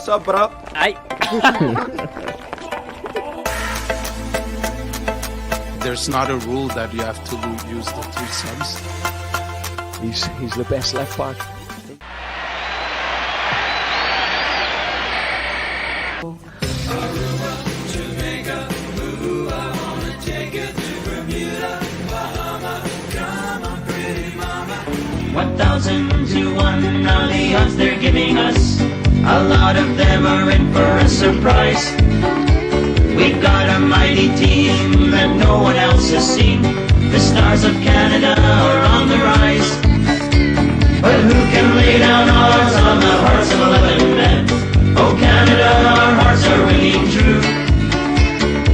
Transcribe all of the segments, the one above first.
What's up, bro? Aye. There's not a rule that you have to use the 3 subs. He's the best left back. Jamaica, ooh, I wanna take you to Bermuda, Bahama, come on, pretty mama. 1,000 to 1, now the odds they're giving us. A lot of them are in for a surprise. We've got a mighty team that no one else has seen. The stars of Canada are on the rise. But who can lay down odds on the hearts of 11 men? Oh Canada, our hearts are ringing true.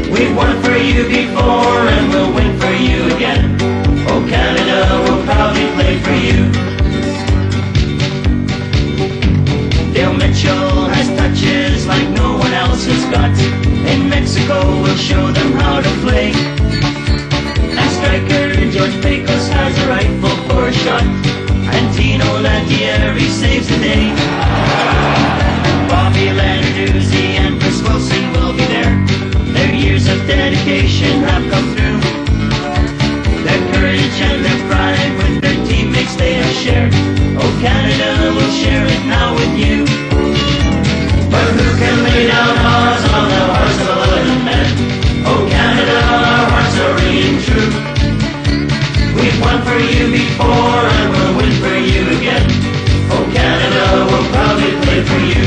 We've won for you before and we'll win for you again. Oh Canada, we'll proudly play for you. Dale Mitchell has touches like no one else has got. In Mexico we'll show them how to play. And striker George Pecos has a rifle for a shot. And Tino Lantieri saves the day. Bobby Landuzzi and Chris Wilson will be there. Their years of dedication have come through. Their courage and their pride with their teammates they have shared. Oh Canada, we'll share it now with you. But who can lay down odds on the hearts of 11 men? Oh Canada, our hearts are ringing true. We've won for you before and we'll win for you again. Oh Canada, we'll proudly play for you.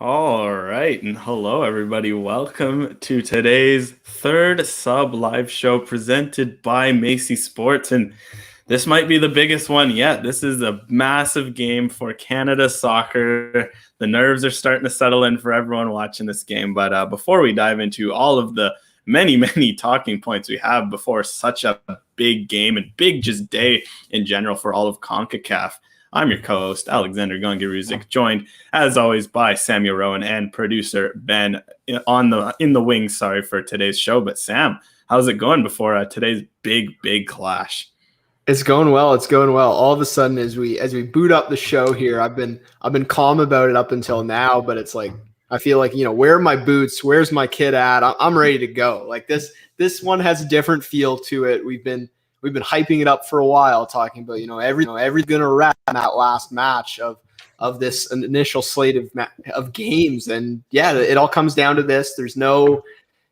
All right, and hello everybody. Welcome to today's third sub live show presented by Macy Sports, and this might be the biggest one yet. This is a massive game for Canada soccer. The nerves are starting to settle in for everyone watching this game. But before we dive into all of the many talking points we have before such a big game and big just day in general for all of Concacaf, I'm your co-host, Alexander Gangue Ruzic, joined as always by Samuel Rowan and producer Ben in the wings. Sorry for today's show, but Sam, how's it going before today's big clash? It's going well. It's going well. All of a sudden, as we boot up the show here, I've been calm about it up until now, but it's like I feel like, where are my boots? Where's my kid at? I'm ready to go. Like this one has a different feel to it. We've been hyping it up for a while, talking about everything's gonna wrap in that last match of this initial slate of games, and yeah, it all comes down to this. There's no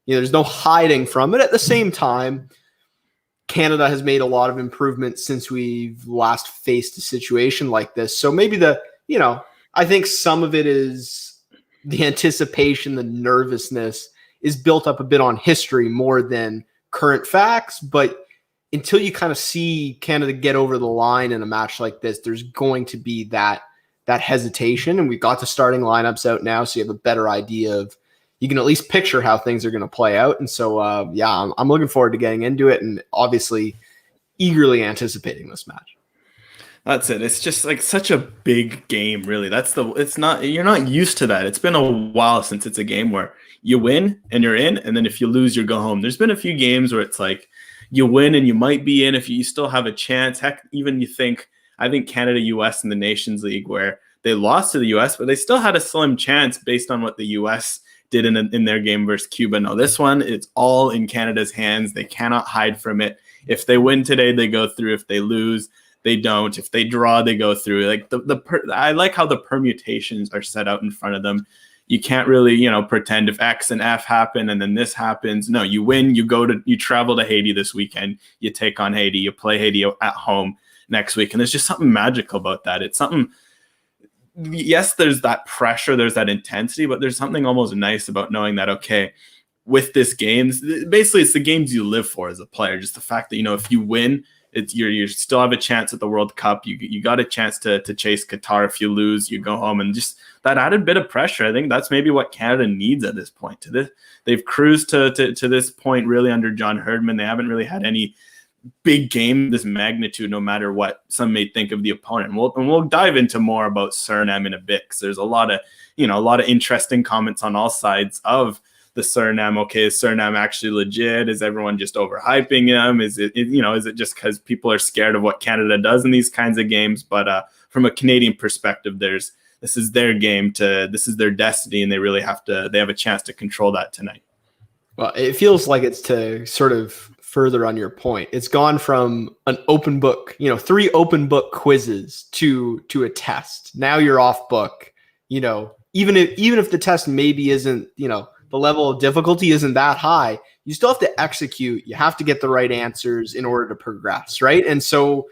hiding from it. At the same time, Canada has made a lot of improvements since we've last faced a situation like this. So maybe I think some of it is the anticipation, the nervousness is built up a bit on history more than current facts. But until you kind of see Canada get over the line in a match like this, there's going to be that hesitation. And we've got the starting lineups out now, so you have a better idea of, you can at least picture how things are going to play out. And so, I'm looking forward to getting into it and obviously eagerly anticipating this match. That's it. It's just like such a big game, really. You're not used to that. It's been a while since it's a game where you win and you're in, and then if you lose, you go home. There's been a few games where it's like you win and you might be in if you still have a chance. Heck, even I think Canada, US in the Nations League, where they lost to the US, but they still had a slim chance based on what the US did in their game versus Cuba. No, this one, it's all in Canada's hands. They cannot hide from it. If they win today, they go through. If they lose, they don't. If they draw, they go through. Like I like how the permutations are set out in front of them. You can't really, pretend if X and F happen and then this happens. No, you win. You travel to Haiti this weekend. You take on Haiti. You play Haiti at home next week, and there's just something magical about that. It's something. Yes, there's that pressure, there's that intensity, but there's something almost nice about knowing that, okay, with this games, basically it's the games you live for as a player. Just the fact that, if you win, you still have a chance at the World Cup. You got a chance to chase Qatar. If you lose, you go home, and just that added bit of pressure. I think that's maybe what Canada needs at this point. They've cruised to this point really under John Herdman. They haven't really had any big game this magnitude, no matter what some may think of the opponent. And we'll dive into more about Suriname in a bit, because there's a lot of interesting comments on all sides of the Suriname. Okay, is Suriname actually legit? Is everyone just overhyping them? Is it just because people are scared of what Canada does in these kinds of games? But from a Canadian perspective, this is their game this is their destiny, and they really have a chance to control that tonight. Well, it feels like it's to sort of further on your point. It's gone from an open book, 3 open book quizzes to a test. Now you're off book, even if the test maybe isn't, the level of difficulty isn't that high, you still have to execute. You have to get the right answers in order to progress, right? And so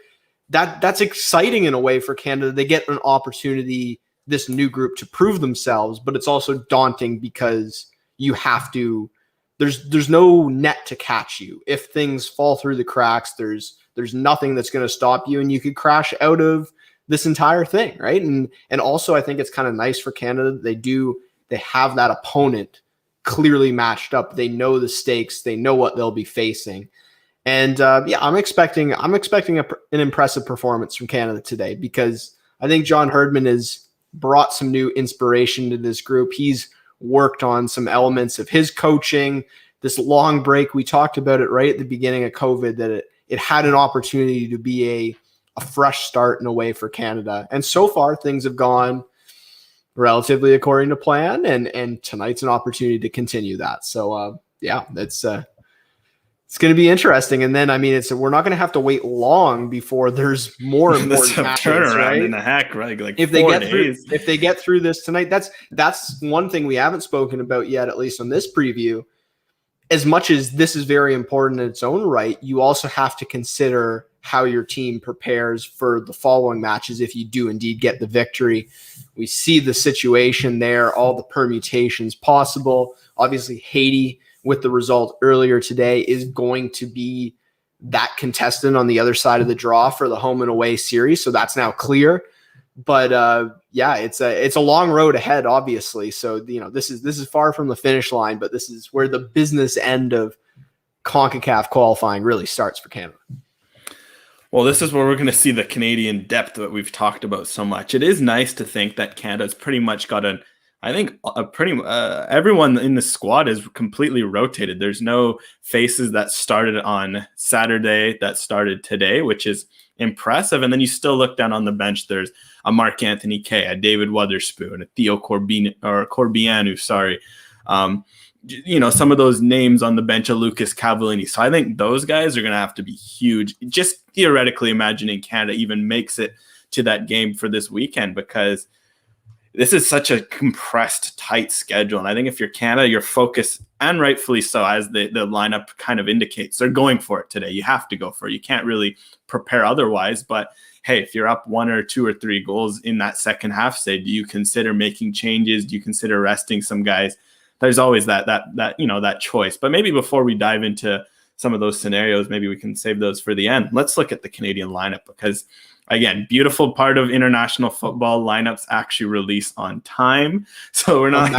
that's exciting in a way for Canada. They get an opportunity, this new group, to prove themselves, but it's also daunting because you have to. There's no net to catch you. If things fall through the cracks, there's nothing that's going to stop you, and you could crash out of this entire thing, right? And also, I think it's kind of nice for Canada. They have that opponent clearly matched up. They know the stakes. They know what they'll be facing. And I'm expecting an impressive performance from Canada today, because I think John Herdman has brought some new inspiration to this group. He's worked on some elements of his coaching. This long break, we talked about it right at the beginning of COVID, that it had an opportunity to be a fresh start in a way for Canada. And so far, things have gone relatively according to plan, and tonight's an opportunity to continue that. So that's it's going to be interesting. And then, we're not going to have to wait long before there's more important matches, turnaround, right? in the heck, right? Like if they get through this tonight, that's one thing we haven't spoken about yet, at least on this preview. As much as this is very important in its own right, you also have to consider how your team prepares for the following matches if you do indeed get the victory. We see the situation there, all the permutations possible. Obviously, Haiti, with the result earlier today, is going to be that contestant on the other side of the draw for the home and away series. So that's now clear. But it's a long road ahead, obviously. So, this is far from the finish line, but this is where the business end of Concacaf qualifying really starts for Canada. Well, this is where we're going to see the Canadian depth that we've talked about so much. It is nice to think that Canada's pretty much got everyone in the squad is completely rotated. There's no faces that started on Saturday that started today, which is impressive. And then you still look down on the bench. There's a Mark Anthony Kay, a David Wotherspoon, a Theo Corbianu, sorry. Some of those names on the bench, of Lucas Cavallini. So I think those guys are going to have to be huge. Just theoretically imagining Canada even makes it to that game for this weekend, because this is such a compressed, tight schedule. And I think if you're Canada, your focus, and rightfully so, as the lineup kind of indicates, they're going for it today. You have to go for it. You can't really prepare otherwise. But hey, if you're up 1 or 2 or 3 goals in that second half, say, do you consider making changes? Do you consider resting some guys? There's always that choice. But maybe before we dive into some of those scenarios, maybe we can save those for the end. Let's look at the Canadian lineup, because again, beautiful part of international football, lineups actually release on time. So we're not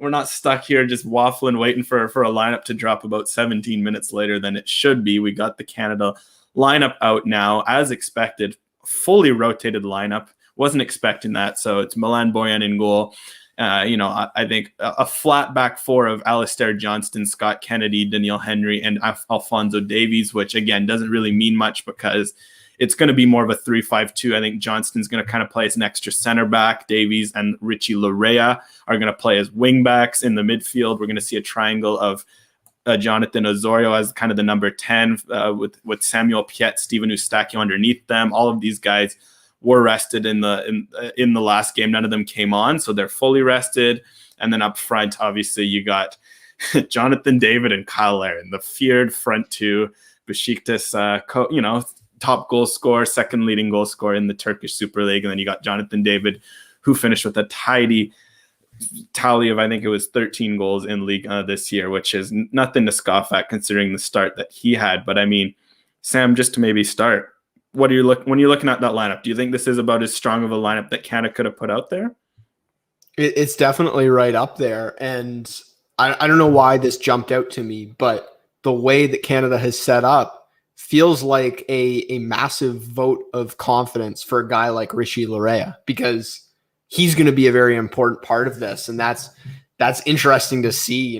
we're not stuck here just waffling, waiting for a lineup to drop about 17 minutes later than it should be. We got the Canada lineup out now, as expected, fully rotated lineup. Wasn't expecting that. So it's Milan Borjan in goal. I think a flat back four of Alistair Johnston, Scott Kennedy, Daniel Henry, and Alphonso Davies, which again doesn't really mean much because it's going to be more of a 3-5-2. I think Johnston's going to kind of play as an extra center back. Davies and Richie Larea are going to play as wing backs in the midfield. We're going to see a triangle of Jonathan Osorio as kind of the number 10 with Samuel Piet, Steven Eustachio underneath them. All of these guys were rested in the last game. None of them came on, so they're fully rested. And then up front, obviously, you got Jonathan David and Kyle Larin, the feared front two. Besiktas, top goal scorer, second leading goal scorer in the Turkish Super League. And then you got Jonathan David, who finished with a tidy tally of, I think it was 13 goals in league this year, which is nothing to scoff at considering the start that he had. But I mean, Sam, just to maybe start, when you're looking at that lineup, do you think this is about as strong of a lineup that Canada could have put out there? It's definitely right up there. And I don't know why this jumped out to me, but the way that Canada has set up feels like a massive vote of confidence for a guy like Richie Larea, because he's going to be a very important part of this. And that's that's interesting to see.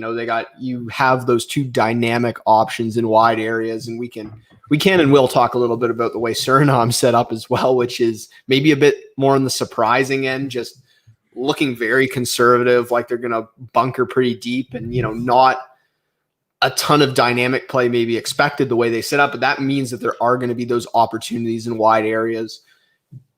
You have those two dynamic options in wide areas, and we can and will talk a little bit about the way Suriname set up as well, which is maybe a bit more on the surprising end, just looking very conservative, like they're going to bunker pretty deep, and not a ton of dynamic play maybe expected the way they set up, but that means that there are going to be those opportunities in wide areas.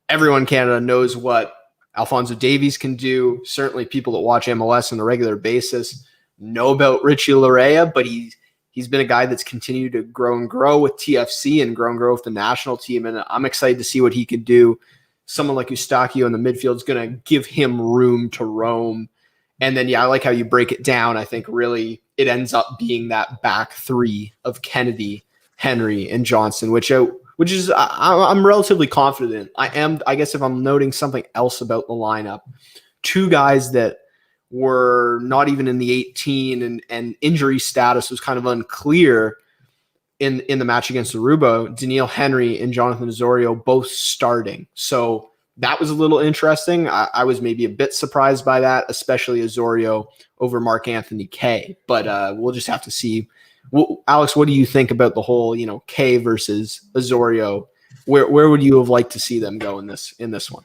Everyone in Canada knows what Alphonso Davies can do. Certainly people that watch MLS on a regular basis know about Richie Larea, but he's been a guy that's continued to grow and grow with TFC and grow with the national team, and I'm excited to see what he could do. Someone like Eustachio in the midfield is going to give him room to roam. And then, I like how you break it down. I think really it ends up being that back three of Kennedy, Henry, and Johnson, which is I'm relatively confident. I guess if I'm noting something else about the lineup, two guys that were not even in the 18 and injury status was kind of unclear in the match against Aruba, Daniil Henry and Jonathan Osorio both starting. So that was a little interesting. I was maybe a bit surprised by that, especially Osorio over Mark Anthony K. But we'll just have to see. Well, Alex, what do you think about the whole, K versus Osorio? Where would you have liked to see them go in this one?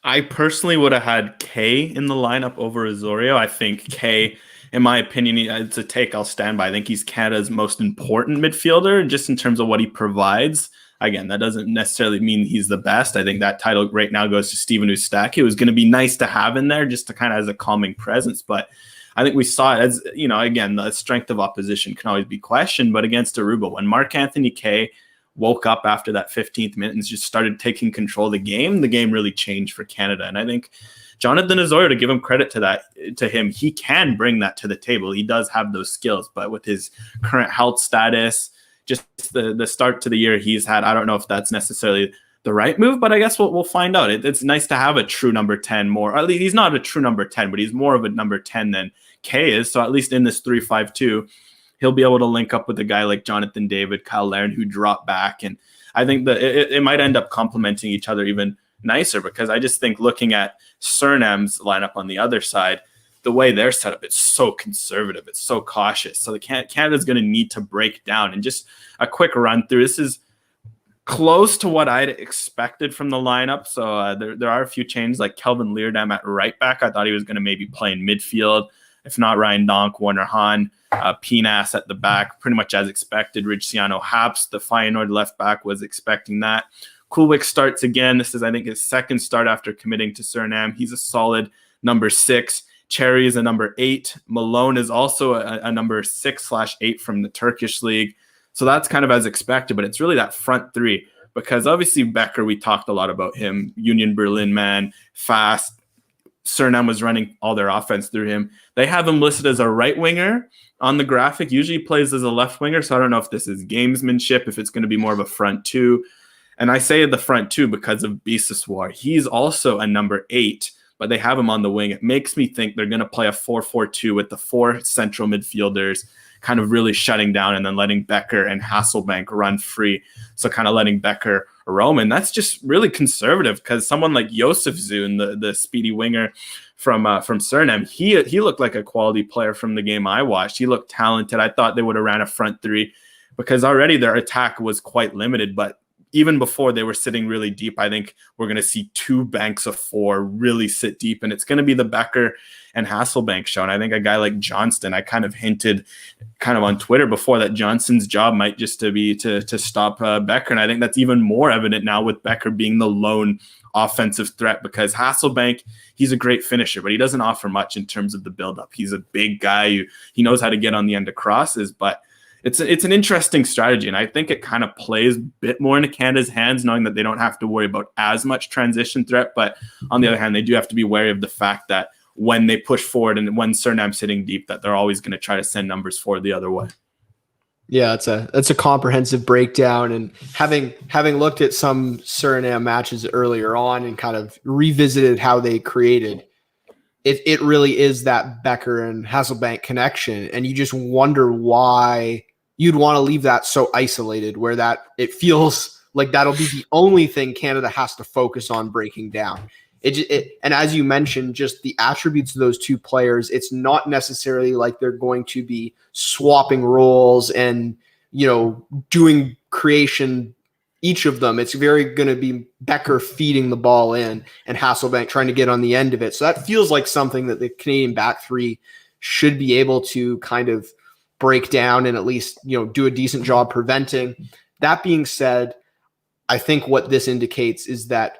I personally would have had K in the lineup over Osorio. I think K, in my opinion, it's a take I'll stand by. I think he's Canada's most important midfielder just in terms of what he provides. Again, that doesn't necessarily mean he's the best. I think that title right now goes to Steven Eustachio. It was going to be nice to have in there just to kind of as a calming presence. But I think we saw it as, again, the strength of opposition can always be questioned. But against Aruba, when Mark Anthony K woke up after that 15th minute and just started taking control of the game really changed for Canada. And I think Jonathan Osorio, to give him credit to him, he can bring that to the table. He does have those skills. But with his current health status, just the start to the year he's had, I don't know if that's necessarily the right move, but I guess we'll find out. It's nice to have a true number 10 more. At least he's not a true number 10, but he's more of a number 10 than K is. So at least in this 3-5-2, he'll be able to link up with a guy like Jonathan David, Kyle Larin, who drop back. And I think that it might end up complementing each other even nicer, because I just think looking at Suriname's lineup on the other side, the way they're set up, it's so conservative. It's so cautious. So Canada's going to need to break down. And just a quick run through. This is close to what I'd expected from the lineup. So there are a few changes, like Kelvin Leerdam at right back. I thought he was going to maybe play in midfield. If not, Ryan Donk, Warner Hahn, Pinas at the back, pretty much as expected. Ridciano Haps, the Feyenoord left back, was expecting that. Kulwik starts again. This is, I think, his second start after committing to Suriname. He's a solid number 6. Cherry is a number 8. Malone is also a number 6/8 from the Turkish league. So that's kind of as expected, but it's really that front three, because obviously Becker, we talked a lot about him, Union Berlin man, fast. Suriname was running all their offense through him. They have him listed as a right winger on the graphic. Usually plays as a left winger, so I don't know if this is gamesmanship, if it's going to be more of a front two. And I say the front two because of Biseswar. He's also a number 8, but they have him on the wing. It makes me think they're going to play a 4-4-2 with the 4 central midfielders kind of really shutting down and then letting Becker and Hasselbank run free. So kind of letting Becker roam. And that's just really conservative, because someone like Josef Zun, the speedy winger from Suriname, he looked like a quality player from the game I watched. He looked talented. I thought they would have ran a front 3 because already their attack was quite limited, but even before they were sitting really deep, I think we're going to see 2 banks of 4 really sit deep, and it's going to be the Becker and Hasselbank show. And I think a guy like Johnston, I kind of hinted kind of on Twitter before that Johnston's job might just be to stop Becker. And I think that's even more evident now with Becker being the lone offensive threat, because Hasselbank, he's a great finisher, but he doesn't offer much in terms of the buildup. He's a big guy. He knows how to get on the end of crosses, but it's an interesting strategy, and I think it kind of plays a bit more into Canada's hands, knowing that they don't have to worry about as much transition threat. But on the other hand, they do have to be wary of the fact that when they push forward and when Suriname's sitting deep, that they're always going to try to send numbers forward the other way. Yeah, that's a comprehensive breakdown, and having looked at some Suriname matches earlier on and kind of revisited how they created, it really is that Becker and Hasselbank connection, and you just wonder why you'd want to leave that so isolated, where that it feels like that'll be the only thing Canada has to focus on breaking down. And as you mentioned, just the attributes of those two players, it's not necessarily like they're going to be swapping roles and, doing creation, each of them. It's very going to be Becker feeding the ball in and Hasselbank trying to get on the end of it. So that feels like something that the Canadian back three should be able to kind of break down and at least, do a decent job preventing. That being said, I think what this indicates is that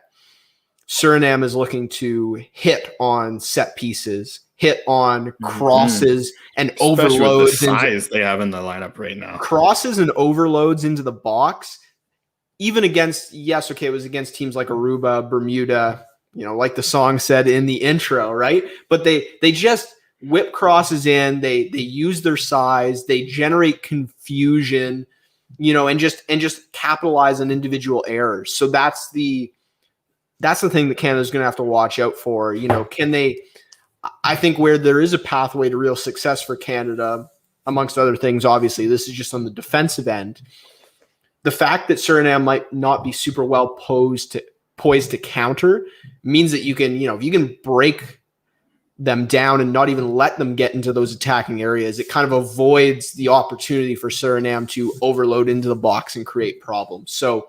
Suriname is looking to hit on set pieces, hit on crosses and overloads. Especially with the size they have in the lineup right now. Crosses and overloads into the box, even against, it was against teams like Aruba, Bermuda, like the song said in the intro, right? But they just whip crosses in, they use their size, they generate confusion, and just capitalize on individual errors. So that's the thing that Canada's going to have to watch out for. I think where there is a pathway to real success for Canada, amongst other things, obviously, this is just on the defensive end. The fact that Suriname might not be super well poised to counter means that you can, if you can break them down and not even let them get into those attacking areas, it kind of avoids the opportunity for Suriname to overload into the box and create problems. So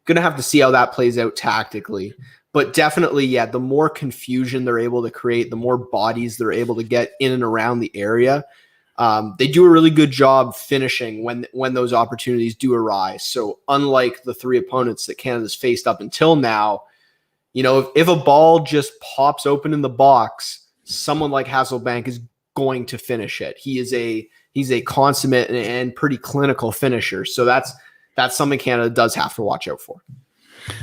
going to have to see how that plays out tactically. But definitely, the more confusion they're able to create, the more bodies they're able to get in and around the area. They do a really good job finishing when those opportunities do arise. So unlike the three opponents that Canada's faced up until now, if a ball just pops open in the box, someone like Hasselbank is going to finish it. He's a consummate and pretty clinical finisher. So that's something Canada does have to watch out for.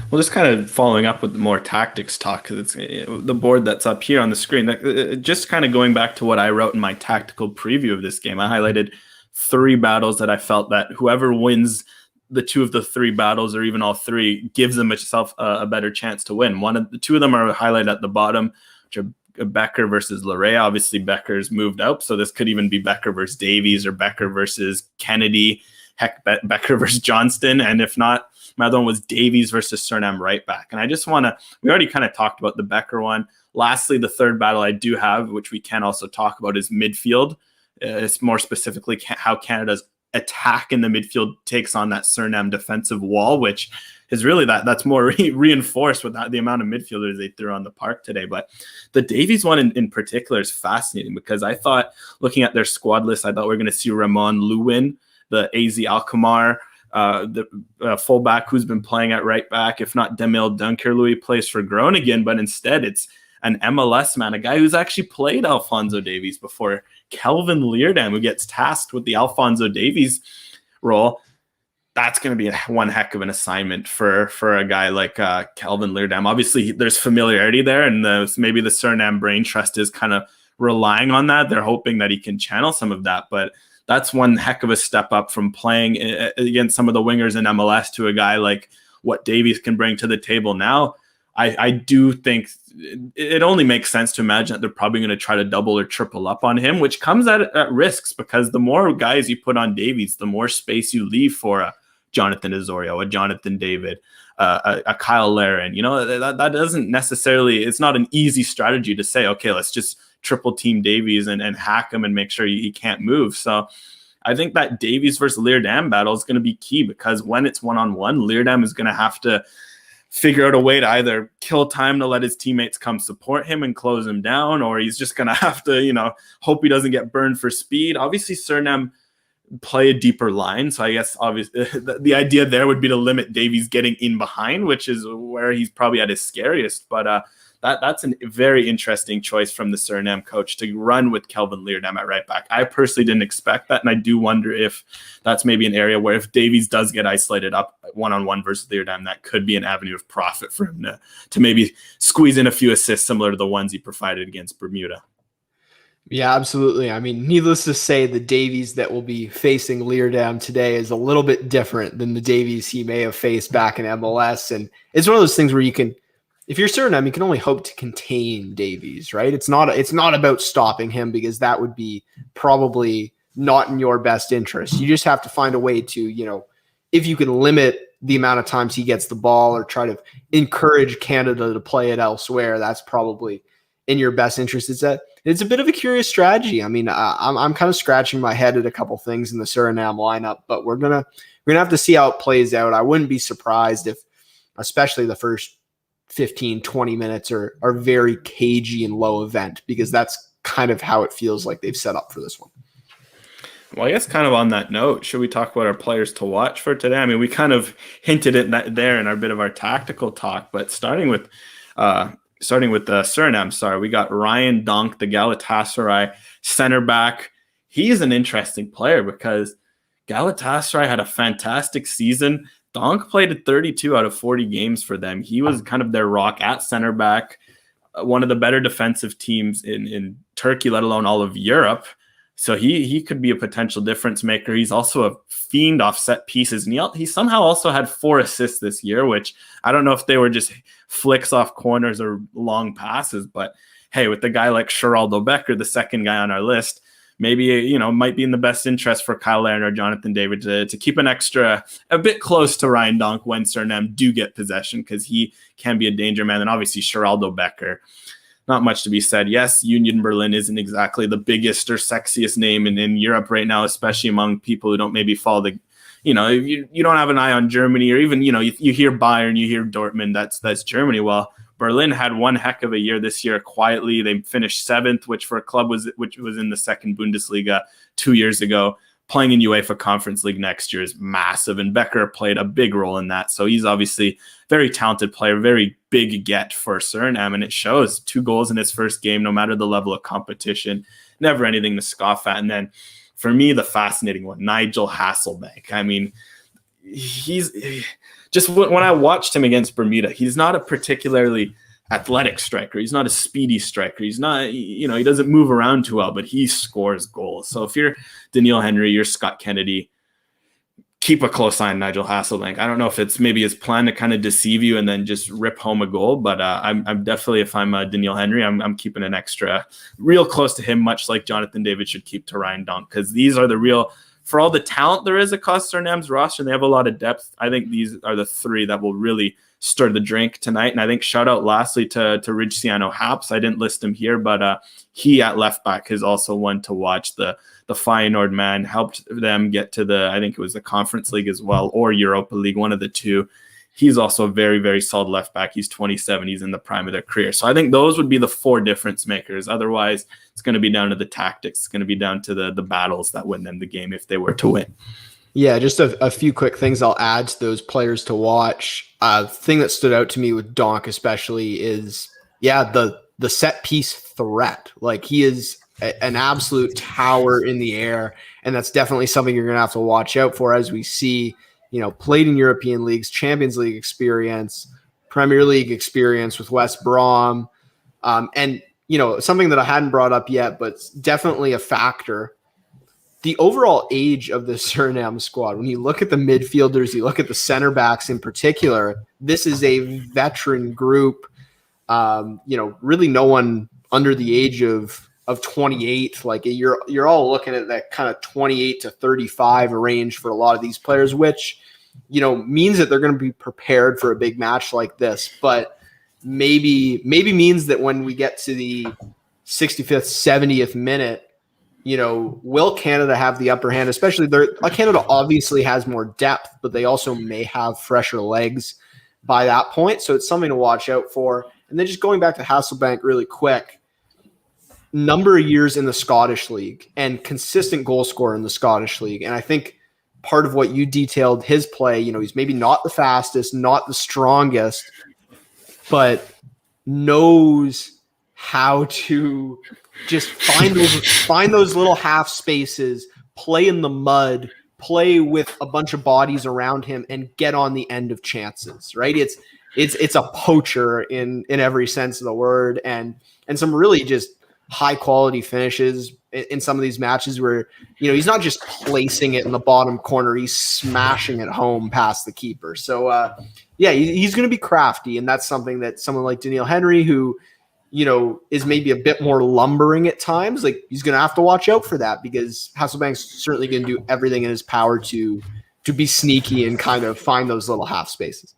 Well, just kind of following up with more tactics talk, because it's the board that's up here on the screen. Just kind of going back to what I wrote in my tactical preview of this game, I highlighted 3 battles that I felt that whoever wins the 2 of the 3 battles, or even all 3, gives them itself a better chance to win. The 2 of them are highlighted at the bottom, which are Becker versus Larea. Obviously, Becker's moved out, so this could even be Becker versus Davies or Becker versus Kennedy. Heck, Becker versus Johnston, and if not, my other one was Davies versus Suriname right back. And I just want to, we already kind of talked about the Becker one. Lastly, the third battle I do have, which we can also talk about, is midfield. It's more specifically how Canada's attack in the midfield takes on that Suriname defensive wall, which is really that's more reinforced with the amount of midfielders they threw on the park today. But the Davies one in particular is fascinating, because I thought, looking at their squad list, I thought we were going to see Ramon Lewin, the AZ Alkmaar, the fullback who's been playing at right back. If not, Demil Dunkerlui plays for Groningen, but instead it's an MLS man, a guy who's actually played Alphonso Davies before, Kelvin Leerdam, who gets tasked with the Alphonso Davies role. That's going to be one heck of an assignment for a guy like Kelvin Leerdam. Obviously, there's familiarity there, and maybe the Suriname Brain Trust is kind of relying on that. They're hoping that he can channel some of that, but that's one heck of a step up from playing against some of the wingers in MLS to a guy like what Davies can bring to the table now. I do think it only makes sense to imagine that they're probably going to try to double or triple up on him, which comes at risks, because the more guys you put on Davies, the more space you leave for a Jonathan Osorio, a Jonathan David, a Kyle Larin. That doesn't necessarily, it's not an easy strategy to say, okay, let's just triple team Davies and hack him and make sure he can't move. So I think that Davies versus Leerdam battle is going to be key, because when it's one-on-one, Leerdam is going to have to figure out a way to either kill time to let his teammates come support him and close him down, or he's just going to have to, hope he doesn't get burned for speed. Obviously, Suriname play a deeper line, so I guess obviously the idea there would be to limit Davies getting in behind, which is where he's probably at his scariest. But that's a very interesting choice from the Suriname coach to run with Kelvin Leerdam at right back. I personally didn't expect that, and I do wonder if that's maybe an area where if Davies does get isolated up one-on-one versus Leerdam, that could be an avenue of profit for him to maybe squeeze in a few assists similar to the ones he provided against Bermuda. Yeah, absolutely. I mean, needless to say, the Davies that will be facing Leerdam today is a little bit different than the Davies he may have faced back in MLS. And it's one of those things where if you're Suriname, you can only hope to contain Davies, right? It's not about stopping him, because that would be probably not in your best interest. You just have to find a way to, if you can limit the amount of times he gets the ball or try to encourage Canada to play it elsewhere. That's probably in your best interest. It's a bit of a curious strategy. I mean, I'm kind of scratching my head at a couple things in the Suriname lineup, but we're gonna have to see how it plays out. I wouldn't be surprised if, especially the first 15, 20 minutes are very cagey and low event, because that's kind of how it feels like they've set up for this one. Well, I guess kind of on that note, should we talk about our players to watch for today? I mean, we kind of hinted at there in our bit of our tactical talk, but starting with Suriname, we got Ryan Donk, the Galatasaray center back. He's an interesting player because Galatasaray had a fantastic season. Donk played at 32 out of 40 games for them. He was kind of their rock at center back, one of the better defensive teams in Turkey, let alone all of Europe. So he could be a potential difference maker. He's also a fiend off set pieces. And he somehow also had 4 assists this year, which I don't know if they were just flicks off corners or long passes. But hey, with a guy like Geraldo Becker, the second guy on our list, maybe, might be in the best interest for Kyle Larin or Jonathan David to keep a bit close to Ryan Donk when Suriname do get possession, because he can be a danger man. And obviously Geraldo Becker, not much to be said. Yes, Union Berlin isn't exactly the biggest or sexiest name in Europe right now, especially among people who don't maybe follow the, you don't have an eye on Germany, or even, you hear Bayern, you hear Dortmund, that's Germany. Well, Berlin had one heck of a year this year quietly. They finished 7th, which for a club which was in the second Bundesliga 2 years ago. Playing in UEFA Conference League next year is massive, and Becker played a big role in that. So he's obviously very talented player, very big get for Suriname, and it shows. 2 goals in his first game, no matter the level of competition. Never anything to scoff at. And then for me, the fascinating one, Nigel Hasselbank. I mean, he's just, when I watched him against Bermuda, he's not a particularly athletic striker. He's not a speedy striker. He's not, he doesn't move around too well, but he scores goals. So if you're Daniil Henry, you're Scott Kennedy, keep a close eye on Nigel Hasselbank. I don't know if it's maybe his plan to kind of deceive you and then just rip home a goal, but I'm definitely, if I'm Daniil Henry, I'm keeping an extra real close to him, much like Jonathan David should keep to Ryan Donk, because these are the real, for all the talent there is across Suriname's roster, and they have a lot of depth. I think these are the 3 that will really stir the drink tonight. And I think shout out lastly to Ridciano Haps. I didn't list him here, but he at left back is also one to watch. The Feyenoord man helped them get to I think it was the Conference League as well, or Europa League, one of the two. He's also a very, very solid left back. He's 27. He's in the prime of their career. So I think those would be the 4 difference makers. Otherwise, it's going to be down to the tactics. It's going to be down to the battles that win them the game if they were to win. Yeah, just a few quick things I'll add to those players to watch. Thing that stood out to me with Donk especially is, the set piece threat. Like, he is an absolute tower in the air, and that's definitely something you're going to have to watch out for as we see, played in European leagues, Champions League experience, Premier League experience with West Brom. And, something that I hadn't brought up yet, but definitely a factor, the overall age of the Suriname squad. When you look at the midfielders, you look at the center backs in particular, this is a veteran group. Really no one under the age of 28. Like, you're all looking at that kind of 28 to 35 range for a lot of these players, which, means that they're going to be prepared for a big match like this. But maybe means that when we get to the 65th, 70th minute, will Canada have the upper hand? Especially Canada obviously has more depth, but they also may have fresher legs by that point. So it's something to watch out for. And then just going back to Hasselbank really quick, number of years in the Scottish League and consistent goal scorer in the Scottish League. And I think part of what you detailed his play, he's maybe not the fastest, not the strongest, but knows how to just find those little half spaces, play in the mud, play with a bunch of bodies around him, and get on the end of chances, right? It's a poacher in every sense of the word, and some really just high quality finishes in some of these matches where, he's not just placing it in the bottom corner, he's smashing it home past the keeper. So he's going to be crafty, and that's something that someone like Daniil Henry, who is maybe a bit more lumbering at times, like, he's going to have to watch out for that, because Hasselbank's certainly going to do everything in his power to be sneaky and kind of find those little half spaces.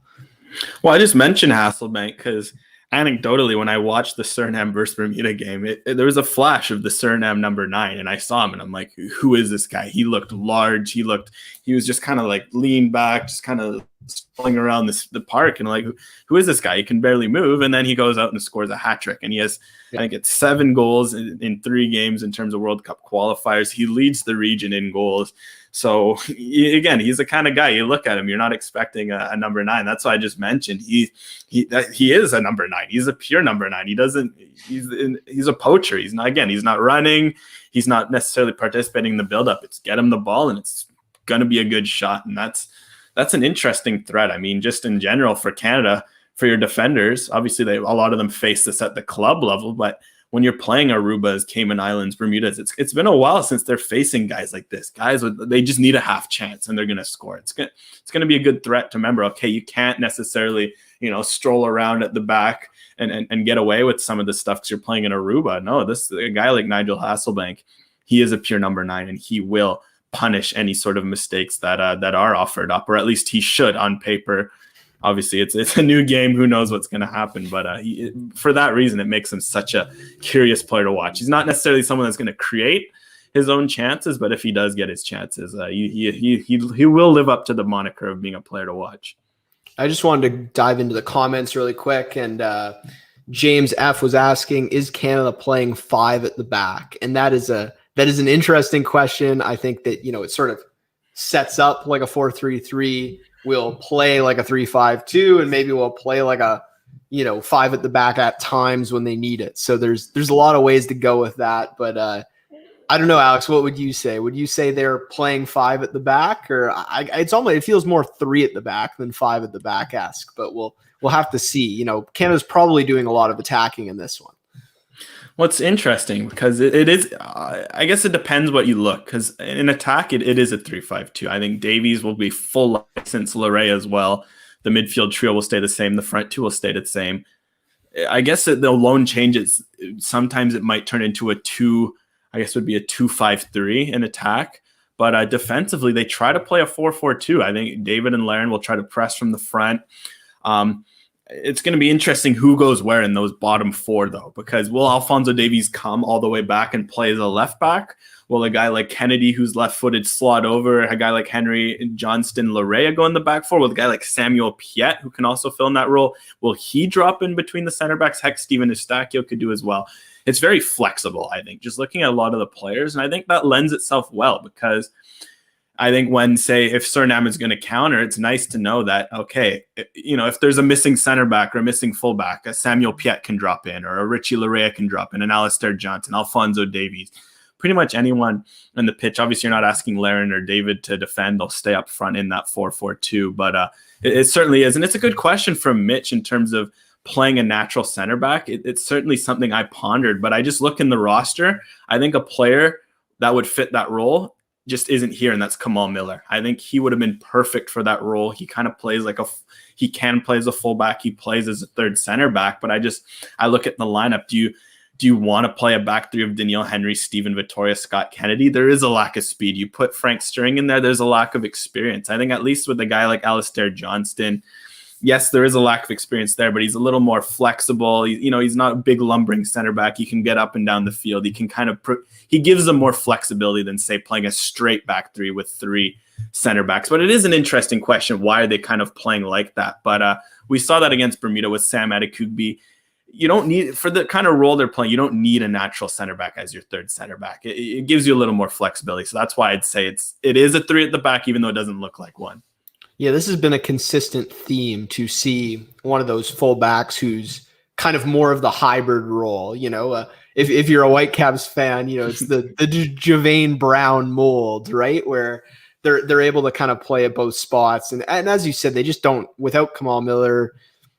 Well, I just mentioned Hasselbank because anecdotally, when I watched the Suriname versus Bermuda game, there was a flash of the Suriname number 9, and I saw him, and I'm like, who is this guy? He looked large. He was just kind of like leaned back, just kind of strolling around the park, and like, who is this guy? He can barely move, and then he goes out and scores a hat trick, and he has, I think it's 7 goals in 3 games in terms of World Cup qualifiers. He leads the region in goals. So again, he's the kind of guy, you look at him, you're not expecting a number 9. That's why I just mentioned he is a number 9. He's a pure number 9. He's a poacher. He's not running. He's not necessarily participating in the buildup. It's get him the ball and it's going to be a good shot. And that's an interesting threat. I mean, just in general for Canada, for your defenders, obviously a lot of them face this at the club level, but when you're playing Arubas, Cayman Islands, Bermudas, it's been a while since they're facing guys like this. They just need a half chance and they're going to score. It's going to be a good threat to remember. Okay, you can't necessarily, stroll around at the back and get away with some of the stuff because you're playing in Aruba. No, a guy like Nigel Hasselbank, he is a pure number 9 and he will punish any sort of mistakes that are offered up, or at least he should on paper. Obviously, it's a new game. Who knows what's going to happen? But for that reason, it makes him such a curious player to watch. He's not necessarily someone that's going to create his own chances, but if he does get his chances, he will live up to the moniker of being a player to watch. I just wanted to dive into the comments really quick, and James F was asking, "Is Canada playing 5 at the back?" And that is an interesting question. I think that it sort of sets up like a 4-3-3. We'll play like a 3-5-2, and maybe we'll play like a 5 at the back at times when they need it. So there's a lot of ways to go with that. But I don't know, Alex, what would you say? Would you say they're playing 5 at the back, or it feels more 3 at the back than 5 at the back-esque, but we'll have to see. Canada's probably doing a lot of attacking in this one. Well, it's interesting because it is, I guess it depends what you look, because in attack, it is a 3-5-2. I think Davies will be full license, Larea as well. The midfield trio will stay the same. The front 2 will stay the same. I guess the lone changes, sometimes it might turn into a 2-5-3 in attack. But defensively, they try to play a 4-4-2. I think David and Laren will try to press from the front. It's going to be interesting who goes where in those bottom 4, though, because will Alphonso Davies come all the way back and play as a left back? Will a guy like Kennedy, who's left-footed, slot over? A guy like Henry Johnston Larea go in the back 4? Will a guy like Samuel Piet, who can also fill in that role, will he drop in between the center backs? Heck, Steven Eustachio could do as well. It's very flexible, I think, just looking at a lot of the players, and I think that lends itself well because I think when, say, if Suriname is going to counter, it's nice to know that, okay, if there's a missing center back or a missing fullback, a Samuel Piet can drop in, or a Richie Larea can drop in, an Alistair Johnson, Alphonso Davies, pretty much anyone in the pitch. Obviously, you're not asking Laren or David to defend. They'll stay up front in that 4-4-2, but it certainly is. And it's a good question from Mitch in terms of playing a natural center back. It's certainly something I pondered, but I just look in the roster. I think a player that would fit that role just isn't here, and that's Kamal Miller. I think he would have been perfect for that role. He kind of plays he can play as a fullback. He plays as a third center back, but I look at the lineup. Do you want to play a back 3 of Daniil Henry, Stephen Vittoria, Scott Kennedy? There is a lack of speed. You put Frank Stirring in there's a lack of experience. I think at least with a guy like Alistair Johnston, yes, there is a lack of experience there, but he's a little more flexible. He's not a big lumbering center back. He can get up and down the field. He can he gives them more flexibility than, say, playing a straight back 3 with 3 center backs. But it is an interesting question. Why are they kind of playing like that? But we saw that against Bermuda with Sam Adekugbe. You don't need, for the kind of role they're playing, you don't need a natural center back as your third center back. It gives you a little more flexibility. So that's why I'd say it is a 3 at the back, even though it doesn't look like one. Yeah, this has been a consistent theme to see one of those fullbacks who's kind of more of the hybrid role. If you're a Whitecaps fan, it's the Javane Brown mold, right? Where they're able to kind of play at both spots. And as you said, they just don't, without Kamal Miller,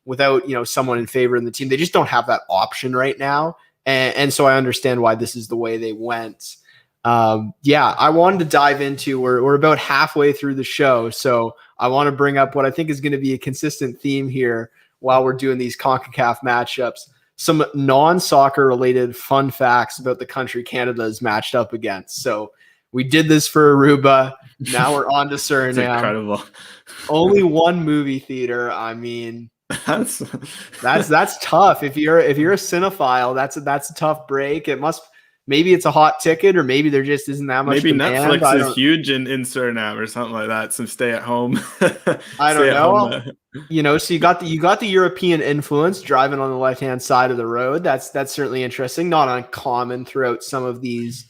without, someone in favor in the team, they just don't have that option right now. And so I understand why this is the way they went. I wanted to dive into, we're about halfway through the show. So I want to bring up what I think is going to be a consistent theme here while we're doing these Concacaf matchups. Some non-soccer related fun facts about the country Canada is matched up against. So We did this for Aruba. Now we're on to It's Suriname. incredible. Only one movie theater. I mean, That's that's tough. If you're a cinephile, that's a tough break. Maybe it's a hot ticket, or maybe there just isn't that much maybe demand. Netflix is huge in Suriname or something like that. Some stay at home. I don't know. So you got the European influence driving on the left-hand side of the road. That's certainly interesting. Not uncommon throughout some of these,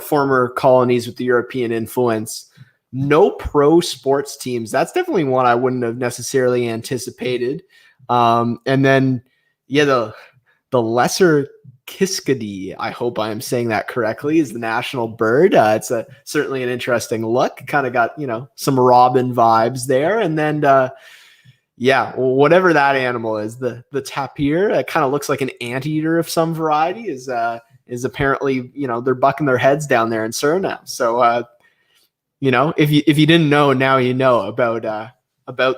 former colonies with the European influence. No pro sports teams. That's definitely one I wouldn't have necessarily anticipated. And then, the lesser Kiskadee, I hope I am saying that correctly, is the national bird. It's certainly an interesting look. Kind of got, some robin vibes there. And then, whatever that animal is, the tapir, it kind of looks like an anteater of some variety, is apparently, they're bucking their heads down there in Suriname. So, if you didn't know, now you know about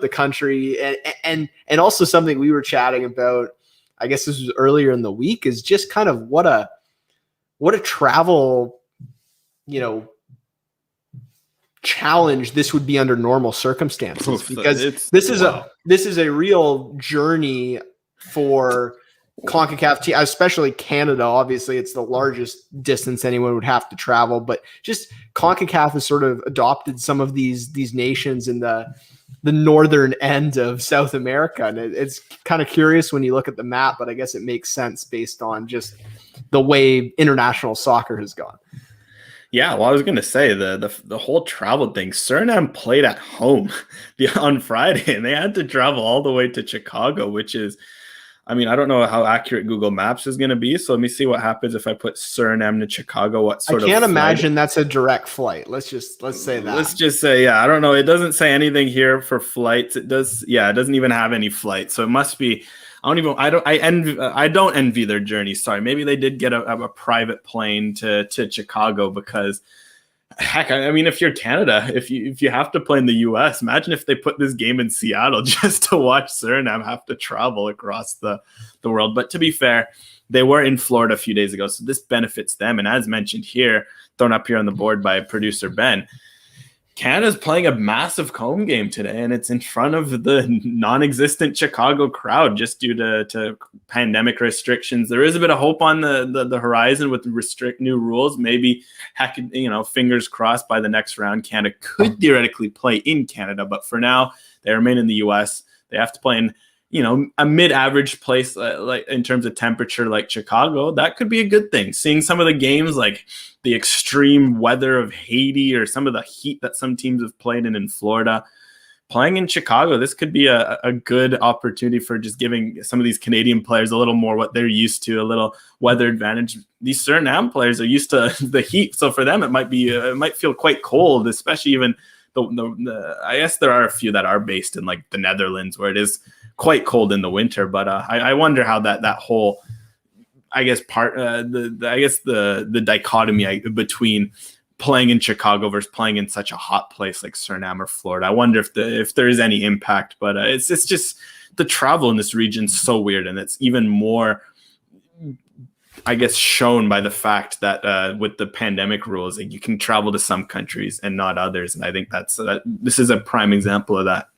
the country, and also something we were chatting about, I guess this was earlier in the week, is just kind of what a travel, challenge this would be under normal circumstances, because this is a real journey for CONCACAF team, especially Canada. Obviously, it's the largest distance anyone would have to travel, but just CONCACAF has sort of adopted some of these nations in the northern end of South America. And it's kind of curious when you look at the map, but I guess it makes sense based on just the way international soccer has gone. Yeah, well, I was going to say the whole travel thing. Suriname played at home on Friday, and they had to travel all the way to Chicago, which is, I mean, I don't know how accurate Google Maps is going to be. So let me see what happens if I put Suriname to Chicago. I can't imagine that's a direct flight. Let's say that. Let's just say, I don't know. It doesn't say anything here for flights. It does. Yeah, it doesn't even have any flights. So it must be. I don't envy their journey. Sorry, maybe they did get a private plane to Chicago, because heck, I mean, if you're Canada, if you have to play in the US, imagine if they put this game in Seattle just to watch Suriname have to travel across the world. But to be fair, they were in Florida a few days ago, so this benefits them. And as mentioned here, thrown up here on the board by producer Ben, Canada's playing a massive home game today, and it's in front of the non-existent Chicago crowd just due to pandemic restrictions. There is a bit of hope on the horizon with the new rules. Maybe, heck, fingers crossed, by the next round, Canada could theoretically play in Canada. But for now, they remain in the U.S. They have to play in a mid-average place, like in terms of temperature, like Chicago. That could be a good thing. Seeing some of the games, like the extreme weather of Haiti, or some of the heat that some teams have played in Florida, playing in Chicago, this could be a good opportunity for just giving some of these Canadian players a little more what they're used to, a little weather advantage. These Suriname players are used to the heat, so for them it might feel quite cold, especially even the I guess there are a few that are based in like the Netherlands, where it is quite cold in the winter. But I wonder how that whole, I guess, the dichotomy between playing in Chicago versus playing in such a hot place like Suriname or Florida. I wonder if there is any impact. But it's just the travel in this region is so weird, and it's even more, I guess, shown by the fact that with the pandemic rules, like, you can travel to some countries and not others. And I think this is a prime example of that.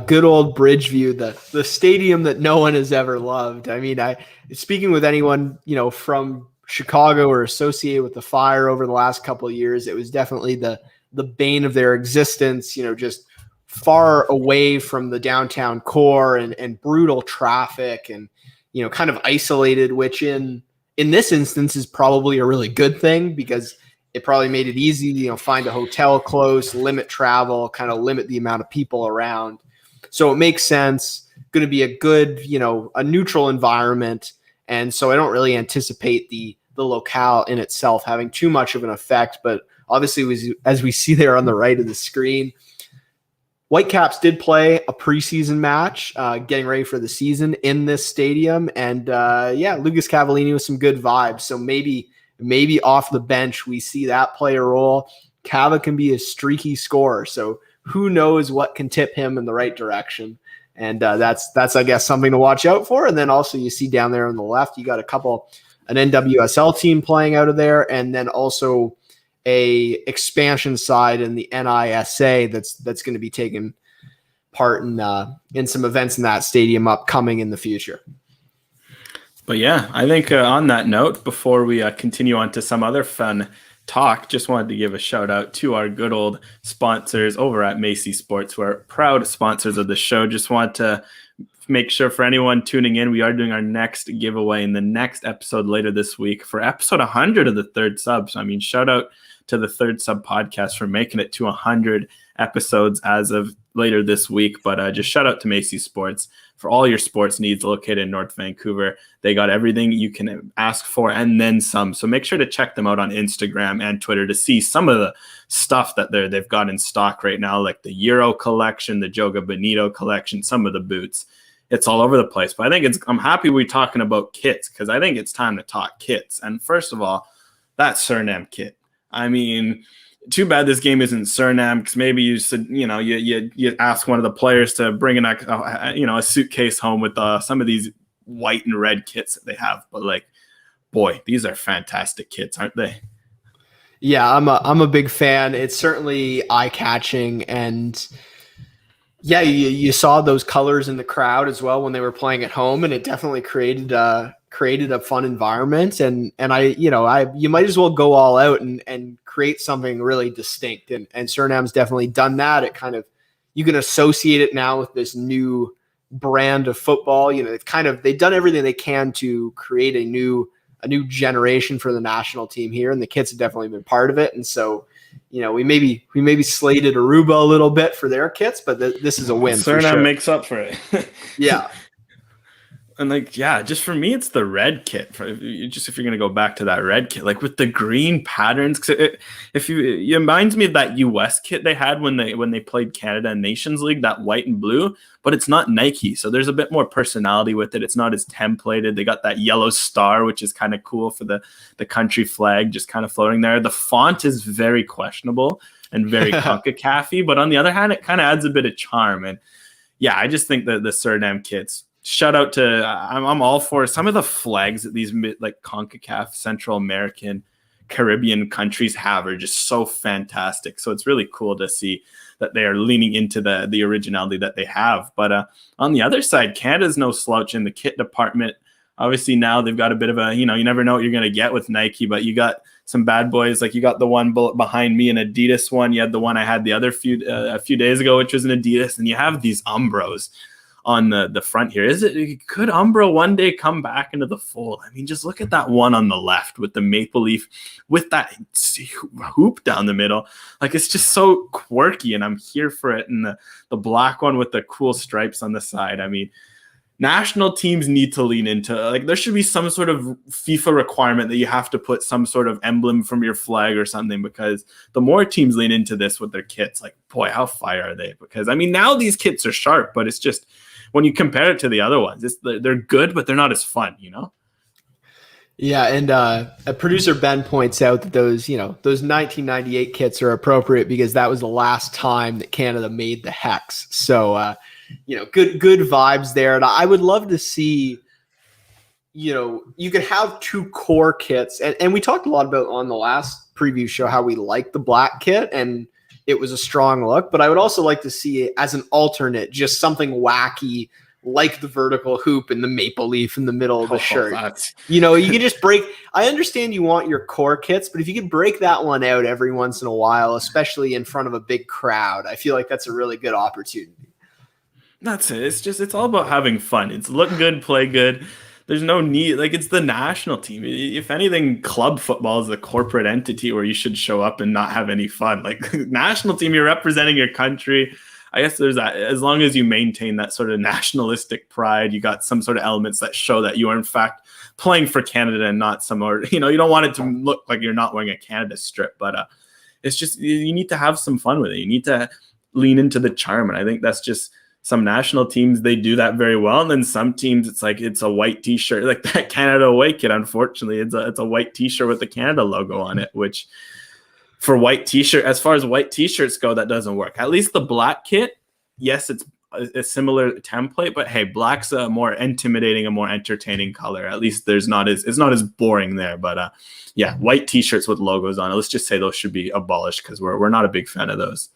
Good old Bridgeview, the stadium that no one has ever loved. I mean, speaking with anyone, from Chicago or associated with the Fire over the last couple of years, it was definitely the bane of their existence, just far away from the downtown core, and brutal traffic, and, kind of isolated, which in this instance is probably a really good thing, because it probably made it easy to, find a hotel close, limit travel, kind of limit the amount of people around. So it makes sense. Going to be a good, a neutral environment. And so I don't really anticipate the locale in itself having too much of an effect. But obviously, as we see there on the right of the screen, Whitecaps did play a preseason match, getting ready for the season in this stadium. And Lucas Cavallini with some good vibes. So maybe off the bench, we see that play a role. Cava can be a streaky scorer, so who knows what can tip him in the right direction. And that's I guess, something to watch out for. And then also you see down there on the left, you got an NWSL team playing out of there, and then also a expansion side in the NISA that's going to be taking part in some events in that stadium upcoming in the future. But yeah, I think on that note, before we continue on to some other fun talk, just wanted to give a shout out to our good old sponsors over at Macy Sports, who are proud sponsors of the show. Just want to make sure for anyone tuning in, we are doing our next giveaway in the next episode later this week for episode 100 of the Third Sub. So, I mean, shout out to the Third Sub podcast for making it to 100 episodes as of later this week. But just shout out to Macy Sports for all your sports needs, located in North Vancouver. They got everything you can ask for and then some. So make sure to check them out on Instagram and Twitter to see some of the stuff that they've got in stock right now, like the Euro collection, the Joga Bonito collection, some of the boots. It's all over the place. But I think I'm happy we're talking about kits, because I think it's time to talk kits. And first of all, that Suriname kit. I mean, too bad this game isn't Suriname, because maybe you said, you ask one of the players to bring a suitcase home with some of these white and red kits that they have. But like, boy, these are fantastic kits, aren't they? Yeah, I'm a big fan. It's certainly eye-catching, and yeah, you saw those colors in the crowd as well when they were playing at home, and it definitely created a fun environment. And you might as well go all out and create something really distinct. And Suriname's definitely done that. It kind of, you can associate it now with this new brand of football. They've done everything they can to create a new generation for the national team here, and the kits have definitely been part of it. And so, we maybe slated Aruba a little bit for their kits, but this is a win. Suriname makes up for it. Yeah. And just for me, it's the red kit. If you're going to go back to that red kit, like with the green patterns, it reminds me of that US kit they had when they played Canada and Nations League, that white and blue, but it's not Nike. So there's a bit more personality with it. It's not as templated. They got that yellow star, which is kind of cool for the country flag, just kind of floating there. The font is very questionable and very Concacaf-y, but on the other hand, it kind of adds a bit of charm. And yeah, I just think that the Suriname kits, shout out to, I'm all for some of the flags that these like CONCACAF, Central American, Caribbean countries have are just so fantastic. So it's really cool to see that they are leaning into the originality that they have. But on the other side, Canada's no slouch in the kit department. Obviously now they've got a bit of you never know what you're going to get with Nike, but you got some bad boys. Like you got the one behind me, an Adidas one. You had the one I had a few days ago, which was an Adidas. And you have these Umbros on the front here. Could Umbro one day come back into the fold? I mean, just look at that one on the left with the maple leaf with that hoop down the middle. Like, it's just so quirky, and I'm here for it. And the black one with the cool stripes on the side. I mean, national teams need to lean into, like, there should be some sort of FIFA requirement that you have to put some sort of emblem from your flag or something, because the more teams lean into this with their kits, like, boy, how fire are they? Because I mean, now these kits are sharp, but it's just, when you compare it to the other ones, they're good, but they're not as fun, Yeah, and producer Ben points out that those 1998 kits are appropriate because that was the last time that Canada made the hex. So, good vibes there. And I would love to see, you could have two core kits. And we talked a lot about on the last preview show how we like the black kit, and it was a strong look, but I would also like to see it as an alternate, just something wacky like the vertical hoop and the maple leaf in the middle of the shirt. You can just break. I understand you want your core kits, but if you could break that one out every once in a while, especially in front of a big crowd, I feel like that's a really good opportunity. That's it. It's all about having fun. It's look good, play good. There's no need, like, it's the national team. If anything, club football is a corporate entity where you should show up and not have any fun. Like, national team, you're representing your country. I guess there's that, as long as you maintain that sort of nationalistic pride, you got some sort of elements that show that you are in fact playing for Canada and not some, or, you don't want it to look like you're not wearing a Canada strip, but it's just, you need to have some fun with it. You need to lean into the charm. And I think that's just, some national teams, they do that very well. And then some teams, it's like, it's a white t-shirt, like that Canada away kit. Unfortunately, it's a white t-shirt with the Canada logo on it, which for white t-shirt, as far as white t-shirts go, that doesn't work. At least the black kit, yes, it's a similar template, but hey, black's a more intimidating, a more entertaining color. At least it's not as boring there. But yeah, white t-shirts with logos on it. Let's just say those should be abolished because we're not a big fan of those.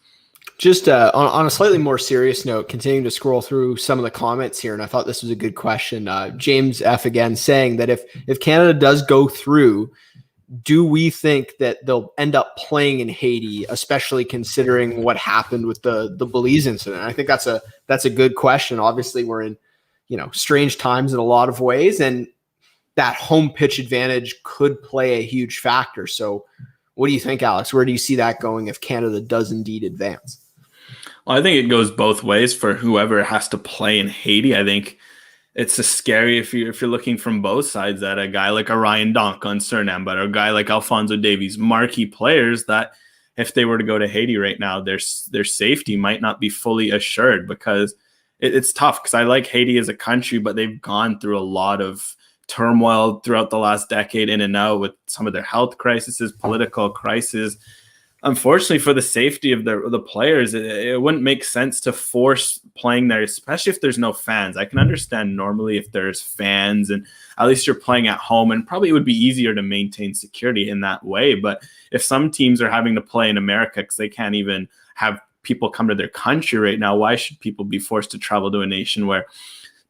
Just on a slightly more serious note, continuing to scroll through some of the comments here, and I thought this was a good question. James F. again saying that if Canada does go through, do we think that they'll end up playing in Haiti, especially considering what happened with the Belize incident? I think that's a good question. Obviously, we're in strange times in a lot of ways, and that home pitch advantage could play a huge factor. So, what do you think, Alex? Where do you see that going if Canada does indeed advance? Well, I think it goes both ways for whoever has to play in Haiti. I think it's a scary if you're looking from both sides, that a guy like a Ryan Donk on Suriname, but a guy like Alphonso Davies, marquee players that if they were to go to Haiti right now, their safety might not be fully assured, because it's tough. Because I like Haiti as a country, but they've gone through a lot of turmoil throughout the last decade, in and out, with some of their health crises, political crises. Unfortunately, for the safety of the players, it wouldn't make sense to force playing there, especially if there's no fans. I can understand normally if there's fans and at least you're playing at home, and probably it would be easier to maintain security in that way. But if some teams are having to play in America because they can't even have people come to their country right now, why should people be forced to travel to a nation where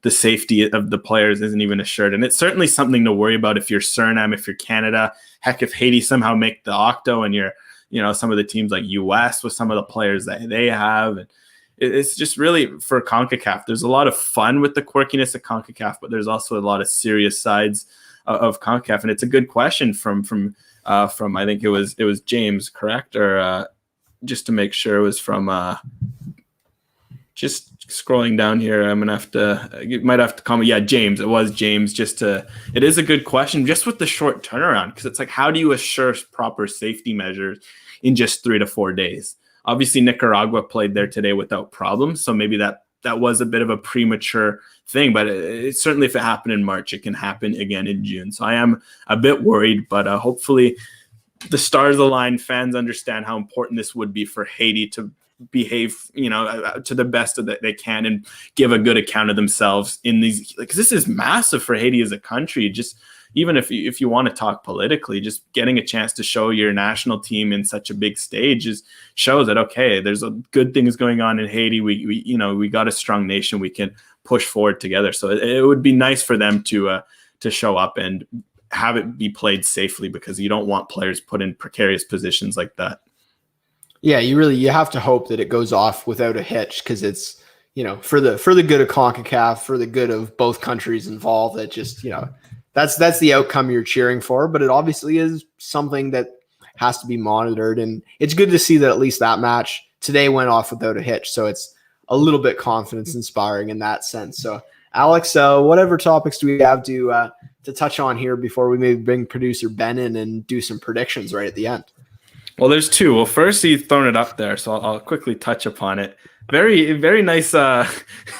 the safety of the players isn't even assured? And it's certainly something to worry about if you're Suriname, if you're Canada. Heck, if Haiti somehow make the octo and you're some of the teams like US with some of the players that they have. And it's just really for Concacaf. There's a lot of fun with the quirkiness of Concacaf, but there's also a lot of serious sides of Concacaf. And it's a good question from I think it was James, correct? Or just to make sure it was from just scrolling down here. I'm gonna have to. You might have to comment. Yeah, James. It was James. It is a good question, just with the short turnaround, because it's like, how do you assure proper safety measures in just 3 to 4 days? Obviously, Nicaragua played there today without problems, so maybe that was a bit of a premature thing. But it certainly, if it happened in March, it can happen again in June. So I am a bit worried, but hopefully the stars align. Fans understand how important this would be for Haiti to behave, to the best that they can and give a good account of themselves in these, because this is massive for Haiti as a country. Just even if you want to talk politically, just getting a chance to show your national team in such a big stage shows that, okay, there's good things going on in Haiti. We got a strong nation. We can push forward together. So it would be nice for them to show up and have it be played safely, because you don't want players put in precarious positions like that. Yeah, you have to hope that it goes off without a hitch, because it's, for the good of CONCACAF, for the good of both countries involved, that just, that's the outcome you're cheering for. But it obviously is something that has to be monitored, and it's good to see that at least that match today went off without a hitch. So it's a little bit confidence inspiring in that sense. So Alex, whatever topics do we have to touch on here before we maybe bring producer Ben in and do some predictions right at the end? Well, there's two. Well, first, he's thrown it up there, so I'll quickly touch upon it. Very, very nice.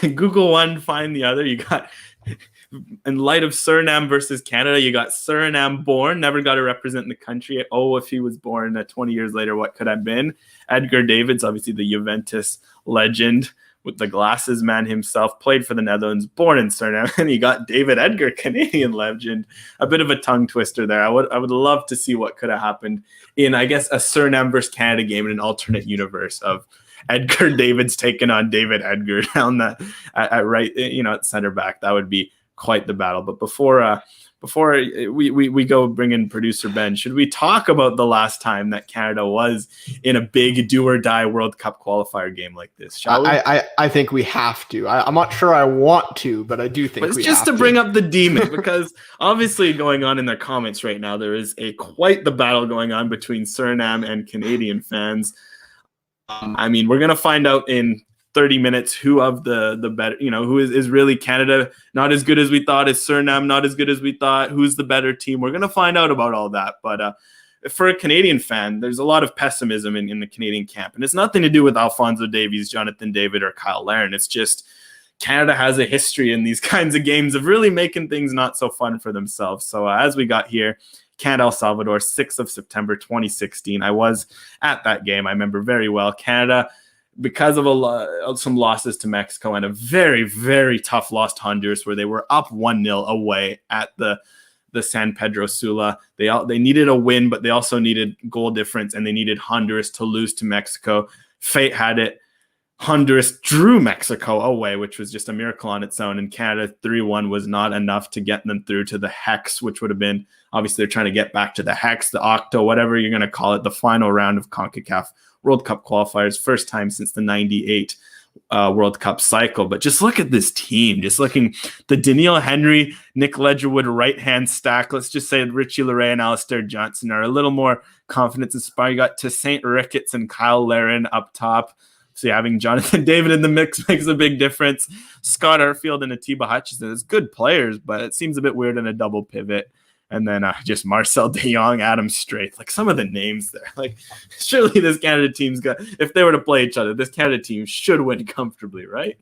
Google one, find the other. You got, in light of Suriname versus Canada, you got Suriname born, never got to represent the country. Oh, if he was born 20 years later, what could have been? Edgar Davids, obviously the Juventus legend with the glasses man himself, played for the Netherlands, born in Suriname. And you got David Edgar, Canadian legend. A bit of a tongue twister there. I would love to see what could have happened in, I guess, a Suriname versus Canada game in an alternate universe of Edgar Davids taking on David Edgar down at right, at center back. That would be quite the battle. But before we go bring in producer Ben, should we talk about the last time that Canada was in a big do or die World Cup qualifier game like this? Shall we? I think we have to. I'm not sure I want to, but I do think but it's just to bring up the demon, because obviously going on in their comments right now, there is quite the battle going on between Suriname and Canadian fans. We're going to find out in 30 minutes who of the better, who is really Canada not as good as we thought, is Suriname not as good as we thought, who's the better team. We're going to find out about all that. But for a Canadian fan, there's a lot of pessimism in the Canadian camp. And it's nothing to do with Alphonso Davies, Jonathan David, or Kyle Larin. It's just Canada has a history in these kinds of games of really making things not so fun for themselves. So as we got here, Canada, El Salvador, 6th of September, 2016. I was at that game. I remember very well. Canada because of some losses to Mexico and a very, very tough loss to Honduras, where they were up 1-0 away at the San Pedro Sula. They needed a win, but they also needed goal difference, and they needed Honduras to lose to Mexico. Fate had it. Honduras drew Mexico away, which was just a miracle on its own, and Canada 3-1 was not enough to get them through to the Hex, which would have been, obviously they're trying to get back to the Hex, the Octo, whatever you're going to call it, the final round of CONCACAF World Cup qualifiers, first time since the 98 World Cup cycle. But just look at this team, just looking, the Daniil Henry, Nick Ledgerwood right-hand stack, let's just say Richie Laray and Alistair Johnson are a little more confidence inspired. You got to St. Ricketts and Kyle Larin up top. So having Jonathan David in the mix makes a big difference. Scott Arfield and Atiba Hutchinson is good players, but it seems a bit weird in a double pivot. And then just Marcel de Jong, Adam Straith, like some of the names there. Like surely this Canada team's got, if they were to play each other, this Canada team should win comfortably, right?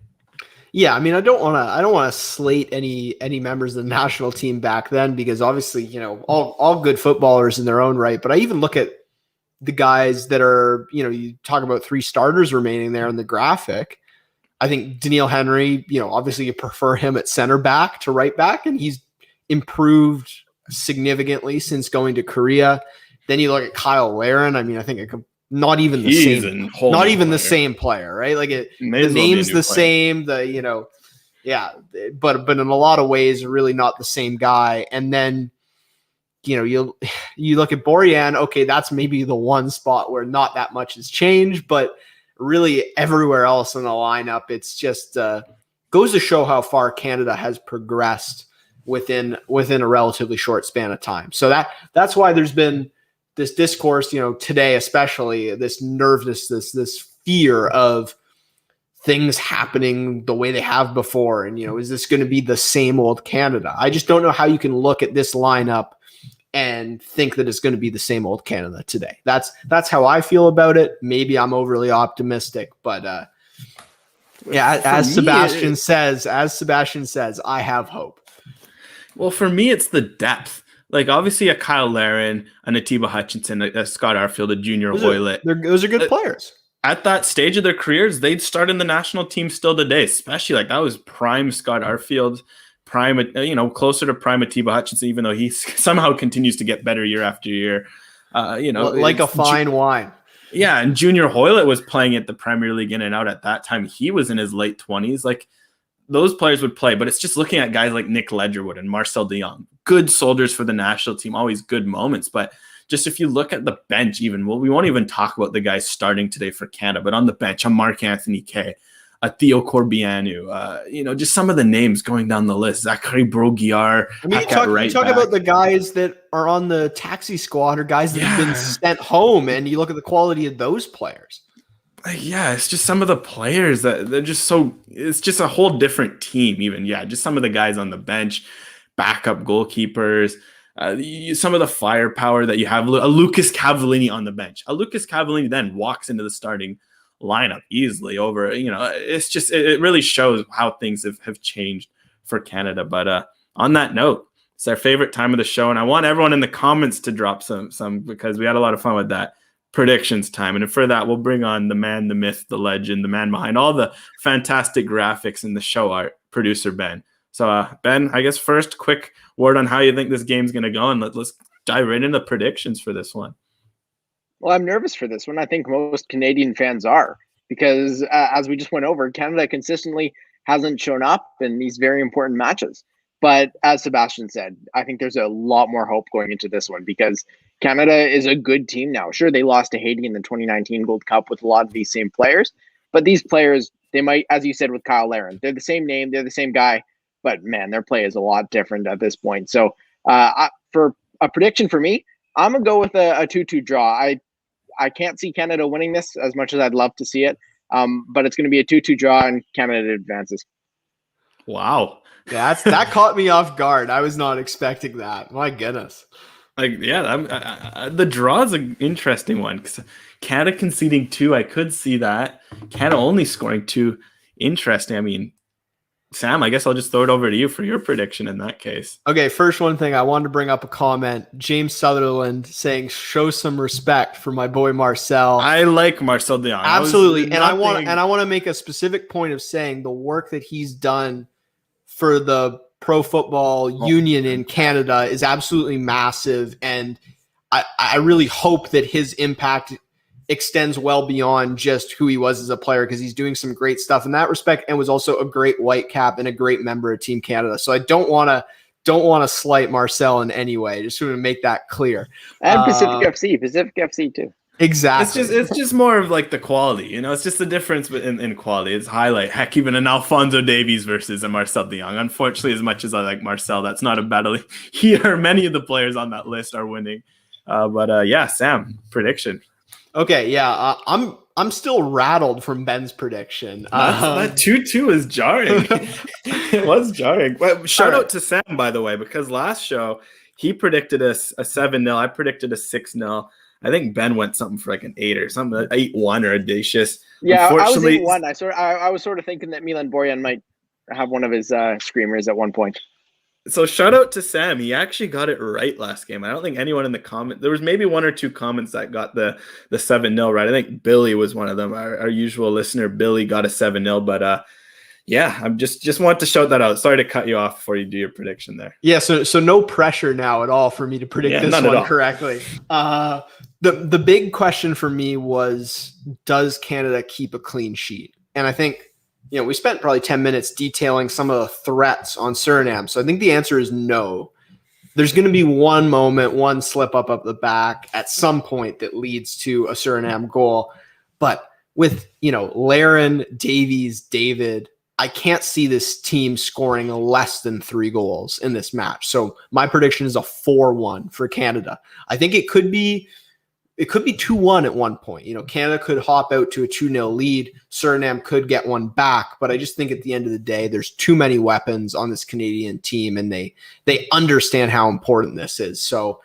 Yeah, I mean, I don't want to slate any members of the national team back then, because obviously, you know, all good footballers in their own right. But I even look at the guys that are, you know, you talk about 3 starters remaining there in the graphic. I think Daniil Henry, you know, obviously you prefer him at center back to right back, and he's improved significantly since going to Korea. Then you look at Kyle Larin. I mean, I think not even the same player, right? Like the name's the same, but in a lot of ways, really not the same guy. And then, you know, you look at Borjan, okay, that's maybe the one spot where not that much has changed, but really everywhere else in the lineup, it's just goes to show how far Canada has progressed within a relatively short span of time. So that's why there's been this discourse, you know, today especially, this nervousness, this fear of things happening the way they have before. And, you know, is this going to be the same old Canada? I just don't know how you can look at this lineup and think that it's going to be the same old Canada today. That's how I feel about it. Maybe I'm overly optimistic, but as Sebastian says, I have hope. Well, for me, it's the depth. Like, obviously, a Kyle Larin, an Atiba Hutchinson, a Scott Arfield, a Junior Hoylett. Those are good players. At that stage of their careers, they'd start in the national team still today, especially like that was prime Scott Arfield, prime, you know, closer to prime Atiba Hutchinson, even though he somehow continues to get better year after year. You know, like a fine wine. Yeah, and Junior Hoylett was playing at the Premier League in and out at that time. He was in his late 20s. Like, those players would play, but it's just looking at guys like Nick Ledgerwood and Marcel de Jong, good soldiers for the national team, always good moments. But just if you look at the bench, even, well, we won't even talk about the guys starting today for Canada, but on the bench, a Marc-Anthony Kaye, a Theo Corbianu, you know, just some of the names going down the list. Zachary Broguiar. I mean, you talk about the guys that are on the taxi squad or guys that have been sent home, and you look at the quality of those players. Yeah, it's just some of the players that they're just so, it's just a whole different team even. Yeah, just some of the guys on the bench, backup goalkeepers, some of the firepower that you have. A Lucas Cavallini on the bench. A Lucas Cavallini then walks into the starting lineup easily over, you know, it's just, it really shows how things have changed for Canada. But on that note, it's our favorite time of the show, and I want everyone in the comments to drop some because we had a lot of fun with that. Predictions time. And for that, we'll bring on the man, the myth, the legend, the man behind all the fantastic graphics in the show art, producer Ben. So Ben, I guess first, quick word on how you think this game's going to go, and let's dive right into predictions for this one. Well, I'm nervous for this one. I think most Canadian fans are, because as we just went over, Canada consistently hasn't shown up in these very important matches. But as Sebastian said, I think there's a lot more hope going into this one, because Canada is a good team now. Sure, they lost to Haiti in the 2019 Gold Cup with a lot of these same players, but these players, they might, as you said with Kyle Larin, they're the same name, they're the same guy, but man, their play is a lot different at this point. So for a prediction for me, I'm going to go with a 2-2 draw. I can't see Canada winning this as much as I'd love to see it, but it's going to be a 2-2 draw and Canada advances. Wow. Yeah, that caught me off guard. I was not expecting that. My goodness. Like, yeah, the draw is an interesting one, because Canada conceding 2, I could see that. Canada only scoring 2, interesting. I mean, Sam, I guess I'll just throw it over to you for your prediction in that case. Okay, first one thing, I wanted to bring up a comment. James Sutherland saying, show some respect for my boy Marcel. I like Marcel Dion. Absolutely. And I want to make a specific point of saying the work that he's done for the Pro Football Union in Canada is absolutely massive. And I really hope that his impact extends well beyond just who he was as a player, because he's doing some great stuff in that respect and was also a great Whitecap and a great member of Team Canada. So I don't want to slight Marcel in any way. Just want to make that clear. And Pacific FC too. Exactly. It's just more of like the quality, you know. It's just the difference in quality. It's highlight. Heck, even an Alphonso Davies versus a Marcel de Jong. Unfortunately, as much as I like Marcel, that's not a battle here. Many of the players on that list are winning. But yeah, Sam, prediction. Okay, yeah, I'm still rattled from Ben's prediction. That 2-2 is jarring. It was jarring. Well, shout out to Sam, by the way, because last show he predicted us a 7-0. I predicted a 6-0. I think Ben went something for like an 8 or something, 8-1 or audacious. Yeah, I was 8-1. I was sort of thinking that Milan Borjan might have one of his screamers at one point. So shout out to Sam. He actually got it right last game. I don't think anyone in the comment, there was maybe 1 or 2 comments that got the 7-0 right. I think Billy was one of them. Our usual listener, Billy, got a 7-0. But yeah, I'm just want to shout that out. Sorry to cut you off before you do your prediction there. Yeah, so no pressure now at all for me to predict this one correctly. The big question for me was, does Canada keep a clean sheet? And I think, you know, we spent probably 10 minutes detailing some of the threats on Suriname. So I think the answer is no. There's going to be one moment, one slip up the back at some point that leads to a Suriname goal. But with, you know, Laren, Davies, David, I can't see this team scoring less than 3 goals in this match. So my prediction is a 4-1 for Canada. I think it could be 2-1 at one point. You know, Canada could hop out to a 2-0 lead. Suriname could get one back, but I just think at the end of the day, there's too many weapons on this Canadian team, and they understand how important this is. So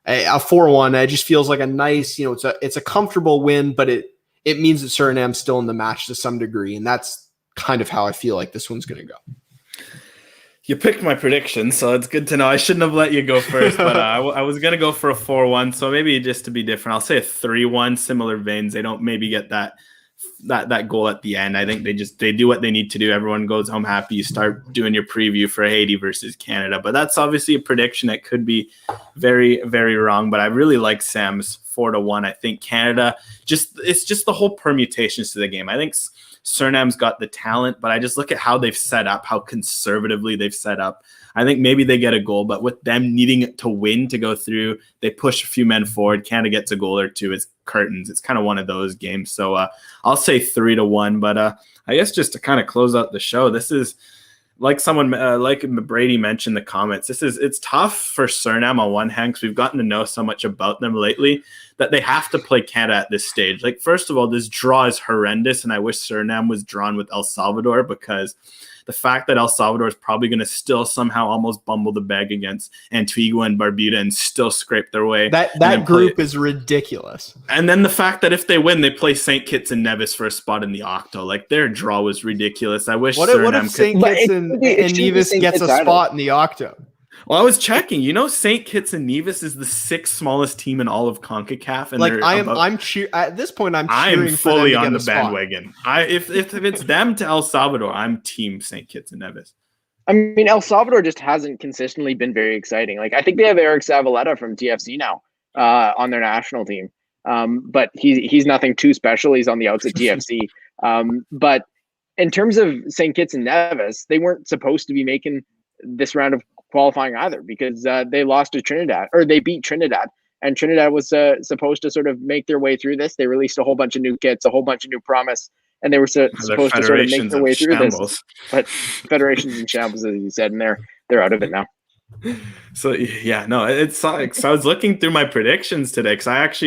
a 4-1, it just feels like a nice, you know, it's a comfortable win, but it means that Suriname's still in the match to some degree, and that's kind of how I feel like this one's going to go. You picked my prediction, so it's good to know. I shouldn't have let you go first, but I was going to go for a 4-1. So maybe just to be different, I'll say a 3-1, similar veins. They don't maybe get that goal at the end. I think they do what they need to do. Everyone goes home happy. You start doing your preview for Haiti versus Canada. But that's obviously a prediction that could be very, very wrong. But I really like Sam's 4-1. I think Canada, it's just the whole permutations to the game. I think Suriname's got the talent, but I just look at how they've set up, how conservatively they've set up. I think maybe they get a goal, but with them needing to win to go through, they push a few men forward. Canada gets a goal or two. It's curtains. It's kind of one of those games. So I'll say 3-1. But I guess just to kind of close out the show, this is like someone like Brady mentioned in the comments. It's tough for Suriname on one hand because we've gotten to know so much about them lately that they have to play Canada at this stage. Like, first of all, this draw is horrendous, and I wish Suriname was drawn with El Salvador, because the fact that El Salvador is probably going to still somehow almost bumble the bag against Antigua and Barbuda and still scrape their way. That group is ridiculous. And then the fact that if they win, they play St. Kitts and Nevis for a spot in the Octo. Like, their draw was ridiculous. I wish what if St. Kitts and Nevis gets a spot in the Octo? Well, I was checking. You know, St. Kitts and Nevis is the 6th smallest team in all of CONCACAF, and like I'm at this point. I'm fully on the bandwagon. If it's them to El Salvador, I'm team St. Kitts and Nevis. I mean, El Salvador just hasn't consistently been very exciting. Like, I think they have Eric Zavaleta from TFC now on their national team, but he's nothing too special. He's on the outs at TFC. But in terms of St. Kitts and Nevis, they weren't supposed to be making this round of qualifying either, because they lost to Trinidad, or they beat Trinidad, and Trinidad was supposed to sort of make their way through this. They released a whole bunch of new kits, a whole bunch of new promise, and they were supposed to sort of make their way through this. But federations in shambles, as you said, and they're out of it now. So yeah, no, it sucks. I was looking through my predictions today because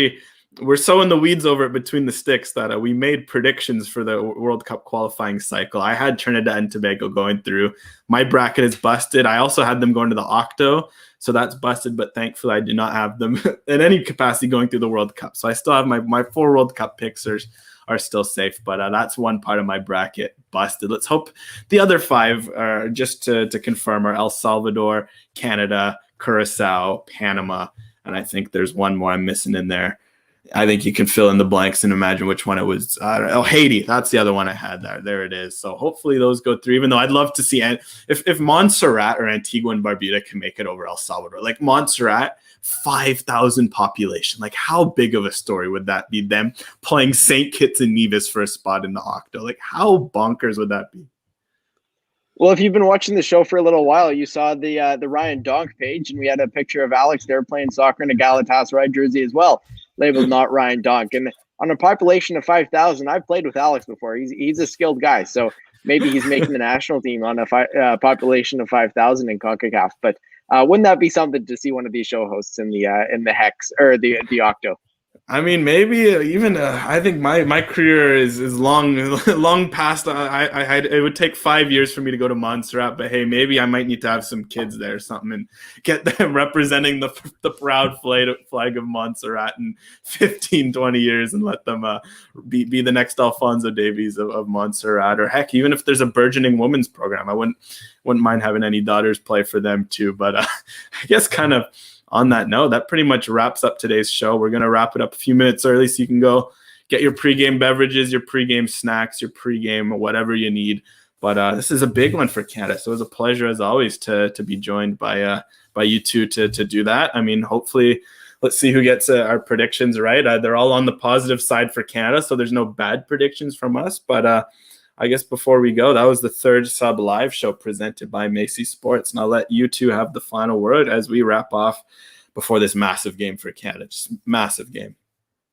we're so in the weeds over it between the sticks that we made predictions for the World Cup qualifying cycle. I had Trinidad and Tobago going through. My bracket is busted. I also had them going to the Octo, so that's busted, but thankfully I do not have them in any capacity going through the World Cup. So I still have my 4 World Cup picks are are still safe. But that's one part of my bracket busted. Let's hope the other 5 are, just to confirm, are El Salvador, Canada, Curacao, Panama, and I think there's one more I'm missing in there. I think you can fill in the blanks and imagine which one it was. Haiti. That's the other one I had there. There it is. So hopefully those go through, even though I'd love to see if Montserrat or Antigua and Barbuda can make it over El Salvador. Like Montserrat, 5,000 population. Like how big of a story would that be, them playing St. Kitts and Nevis for a spot in the Octo? Like how bonkers would that be? Well, if you've been watching the show for a little while, you saw the Ryan Donk page, and we had a picture of Alex there playing soccer in a Galatasaray jersey as well, labeled not Ryan Donk. And on a population of 5,000, I've played with Alex before. He's a skilled guy, so maybe he's making the national team on a population of 5,000 in Concacaf. But wouldn't that be something to see one of these show hosts in the Hex or the Octo? I mean, maybe even I think my career is long past. It would take 5 years for me to go to Montserrat, but hey, maybe I might need to have some kids there or something and get them representing the proud flag of Montserrat in 15, 20 years and let them be the next Alfonso Davies of Montserrat. Or heck, even if there's a burgeoning women's program, I wouldn't mind having any daughters play for them too. But I guess kind of on that note, that pretty much wraps up today's show. We're going to wrap it up a few minutes early so you can go get your pregame beverages, your pregame snacks, your pregame whatever you need. But this is a big one for Canada. So it was a pleasure, as always, to be joined by you two to do that. I mean, hopefully, let's see who gets our predictions right. They're all on the positive side for Canada, so there's no bad predictions from us. But I guess before we go, that was the third Sub Live show presented by Macy Sports. And I'll let you two have the final word as we wrap off before this massive game for Canada. Just massive game.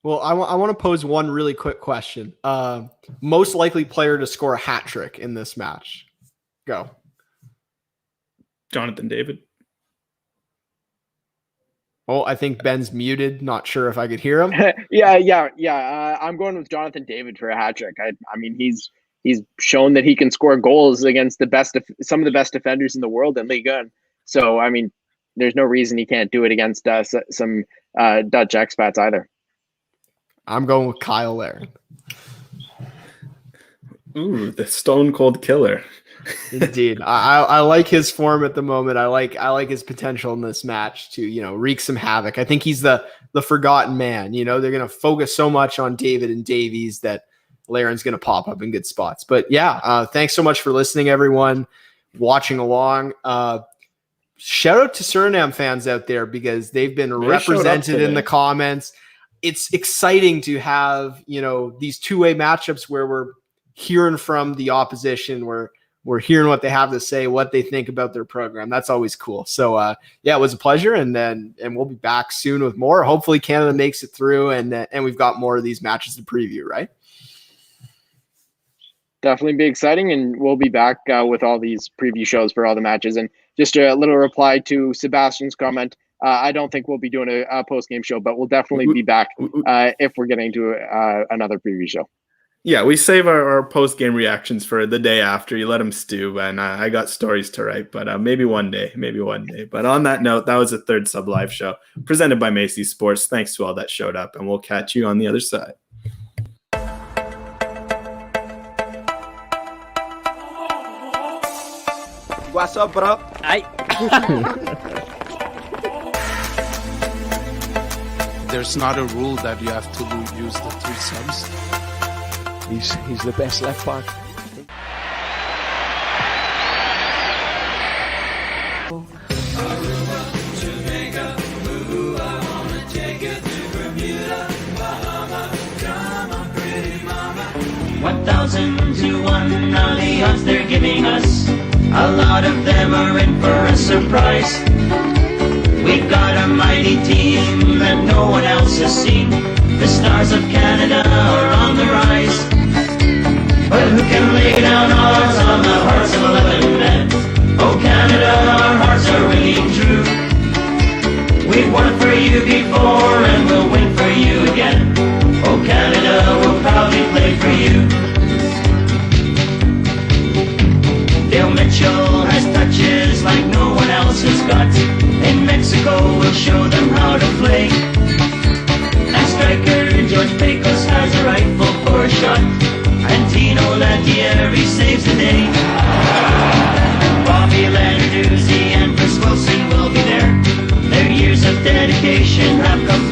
Well, I want to pose one really quick question. Most likely player to score a hat trick in this match. Go. Jonathan David. Oh, I think Ben's muted. Not sure if I could hear him. Yeah. I'm going with Jonathan David for a hat trick. I mean, he's shown that he can score goals against some of the best defenders in the world in Ligue 1. So, I mean, there's no reason he can't do it against some Dutch expats either. I'm going with Kyle Larin. Ooh, the stone cold killer. Indeed. I like his form at the moment. I like his potential in this match to, wreak some havoc. I think he's the forgotten man. They're going to focus so much on David and Davies that Laren's going to pop up in good spots. But yeah, thanks so much for listening, everyone, watching along. Shout out to Suriname fans out there because they've been represented in the comments. It's exciting to have, these two-way matchups where we're hearing from the opposition, where we're hearing what they have to say, what they think about their program. That's always cool. So yeah, it was a pleasure. And we'll be back soon with more. Hopefully Canada makes it through and we've got more of these matches to preview, right? Definitely be exciting, and we'll be back with all these preview shows for all the matches. And just a little reply to Sebastian's comment. I don't think we'll be doing a post-game show, but we'll definitely be back if we're getting to another preview show. Yeah, we save our post-game reactions for the day after. You let them stew, and I got stories to write, but maybe one day. But on that note, that was the third Sub Live show presented by Macy Sports. Thanks to all that showed up, and we'll catch you on the other side. What's up, bro? Aye. There's not a rule that you have to use the 3 subs. He's the best left back. Jamaica, ooh, I wanna take you to Bermuda, Bahama, come on, pretty mama. 1,000 to 1 are the odds they're giving us. A lot of them are in for a surprise. We've got a mighty team that no one else has seen. The stars of Canada are on the rise. But who can lay down odds on the hearts of 11 men? Oh Canada, our hearts are ringing true. We've won for you before and we'll win for you again. Oh Canada, we'll proudly play for you. Dale Mitchell has touches like no one else has got. In Mexico we'll show them how to play. And striker George Pecos has a rifle for a shot. vacation have come